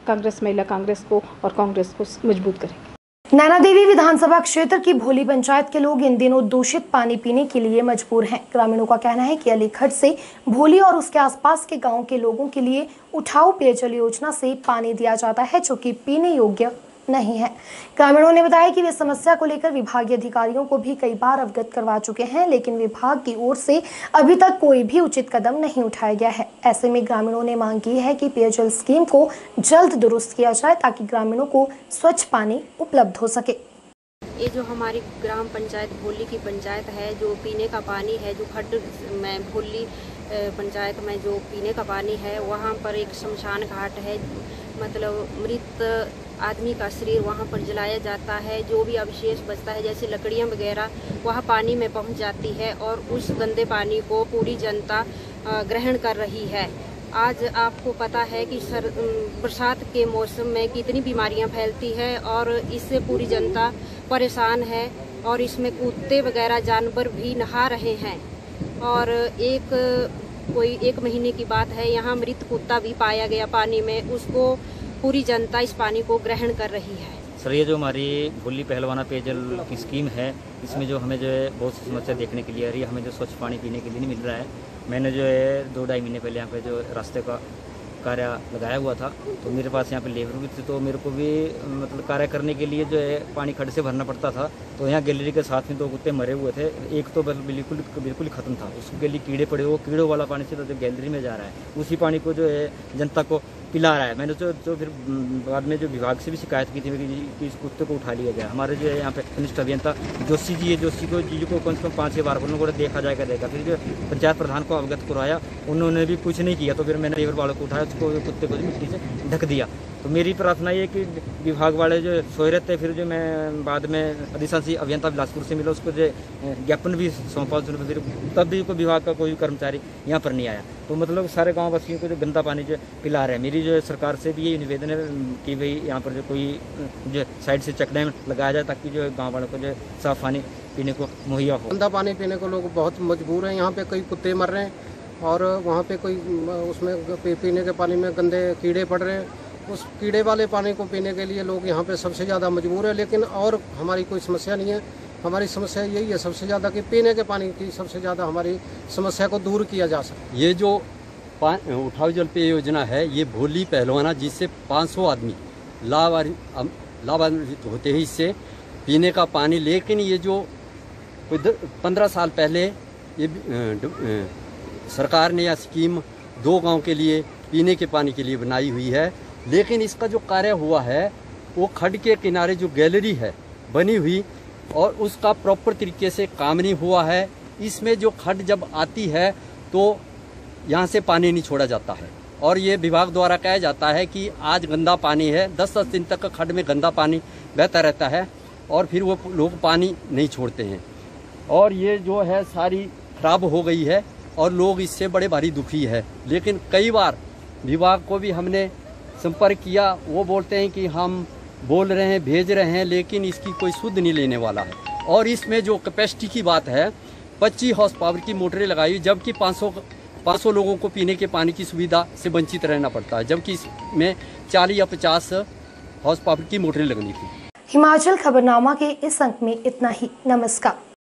कांग्रेस, महिला कांग्रेस को और कांग्रेस को मजबूत करेंगे। नैना देवी विधानसभा क्षेत्र की भोली पंचायत के लोग इन दिनों दूषित पानी पीने के लिए मजबूर हैं। ग्रामीणों का कहना है कि अलीखट से भोली और उसके आसपास के गांव के लोगों के लिए उठाऊ पेयजल योजना से पानी दिया जाता है, जो कि पीने योग्य नहीं है। ग्रामीणों ने बताया कि वे समस्या को लेकर विभागीय अधिकारियों को भी कई बार अवगत करवा चुके हैं, लेकिन विभाग की ओर से अभी तक कोई भी उचित कदम नहीं उठाया गया है। ऐसे में ग्रामीणों ने मांग की है कि पेयजल स्कीम को जल्द दुरुस्त किया जाए ताकि ग्रामीणों को स्वच्छ पानी उपलब्ध हो सके। ये जो हमारी ग्राम पंचायत भोली की पंचायत है, जो पीने का पानी है, जो खड्ड में भोली पंचायत में जो पीने का पानी है, वहाँ पर एक शमशान घाट है, मतलब मृत आदमी का शरीर वहाँ पर जलाया जाता है। जो भी अवशेष बचता है, जैसे लकड़ियाँ वगैरह, वहाँ पानी में पहुँच जाती है और उस गंदे पानी को पूरी जनता ग्रहण कर रही है। आज आपको पता है कि बरसात के मौसम में कितनी बीमारियां फैलती है और इससे पूरी जनता परेशान है, और इसमें कुत्ते वगैरह जानवर भी नहा रहे हैं। और कोई एक महीने की बात है, यहाँ मृत कुत्ता भी पाया गया पानी में, उसको पूरी जनता इस पानी को ग्रहण कर रही है। सर, ये जो हमारी भोली पहलवाना पेयजल की स्कीम है, इसमें जो हमें जो है बहुत सी समस्या देखने के लिए आ रही है। हमें जो स्वच्छ पानी पीने के लिए नहीं मिल रहा है। मैंने जो है 2-2.5 महीने पहले यहाँ पे जो रास्ते का कार्य लगाया हुआ था, तो मेरे पास यहाँ पे लेबर भी थे, तो मेरे को भी मतलब कार्य करने के लिए जो है पानी खड्ड से भरना पड़ता था। तो यहाँ गैलरी के साथ में 2 कुत्ते मरे हुए थे, एक तो बिल्कुल ही ख़त्म था, उसके गैलरी कीड़े पड़े, वो कीड़ों वाला पानी सीधा जो गैलरी में जा रहा है, उसी पानी को जो है जनता को पिला रहा है। मैंने जो फिर बाद में जो विभाग से भी शिकायत की थी कि इस कुत्ते को उठा लिया जाए। हमारे जो है यहाँ पे कनिष्ठ अभियंता जोशी जी है, जोशी को कम से कम 5-6 बार उन्होंने को देखा जाएगा देगा। फिर जो पंचायत प्रधान को अवगत करवाया, उन्होंने भी कुछ नहीं किया। तो फिर मैंने लेबर वालों को उठाया, उसको कुत्ते को मिट्टी से ढक दिया। तो मेरी प्रार्थना ये कि विभाग वाले जो सोए रहते, फिर जो मैं बाद में अधिशासी अभियंता बिलासपुर से मिला, उसको जो ज्ञापन भी सौंपा, फिर तब भी कोई विभाग का कोई कर्मचारी यहाँ पर नहीं आया। तो मतलब सारे गांव वासियों को जो गंदा पानी जो पिला रहे हैं। मेरी जो सरकार से भी ये निवेदन है कि भाई यहाँ पर जो कोई जो साइड से चेक डैम लगाया जाए, ताकि जो गाँव वालों को जो साफ पानी पीने को मुहैया हो। गंदा पानी पीने को लोग बहुत मजबूर हैं। यहाँ पे कई कुत्ते मर रहे हैं और वहाँ पे कोई उसमें पीने के पानी में गंदे कीड़े पड़ रहे हैं। उस कीड़े वाले पानी को पीने के लिए लोग यहाँ पे सबसे ज़्यादा मजबूर है। लेकिन और हमारी कोई समस्या नहीं है। हमारी समस्या यही है सबसे ज़्यादा कि पीने के पानी की सबसे ज़्यादा हमारी समस्या को दूर किया जा सके। ये जो उठाऊ जल पेय योजना है, ये भोली पहलवाना, जिससे 500 आदमी लाभान्वित होते हैं इससे पीने का पानी। लेकिन ये जो 15 साल पहले ये सरकार ने यह स्कीम 2 गांव के लिए पीने के पानी के लिए बनाई हुई है, लेकिन इसका जो कार्य हुआ है वो खड्ड के किनारे जो गैलरी है बनी हुई, और उसका प्रॉपर तरीके से काम नहीं हुआ है। इसमें जो खड्ड जब आती है तो यहाँ से पानी नहीं छोड़ा जाता है, और ये विभाग द्वारा कहा जाता है कि आज गंदा पानी है, 10-10 दिन तक खड्ड में गंदा पानी बहता रहता है, और फिर वो लोग पानी नहीं छोड़ते हैं, और ये जो है सारी खराब हो गई है, और लोग इससे बड़े भारी दुखी है। लेकिन कई बार विभाग को भी हमने संपर्क किया, वो बोलते हैं कि हम बोल रहे हैं, भेज रहे हैं, लेकिन इसकी कोई सुध नहीं लेने वाला है। और इसमें जो कैपेसिटी की बात है, 25 हॉर्स पावर की मोटरें लगाई, जबकि 500 लोगों को पीने के पानी की सुविधा से वंचित रहना पड़ता है, जबकि इसमें 40 या 50 हॉर्स पावर की मोटरें लगनी थी। हिमाचल खबरनामा के इस अंक में इतना ही। नमस्कार।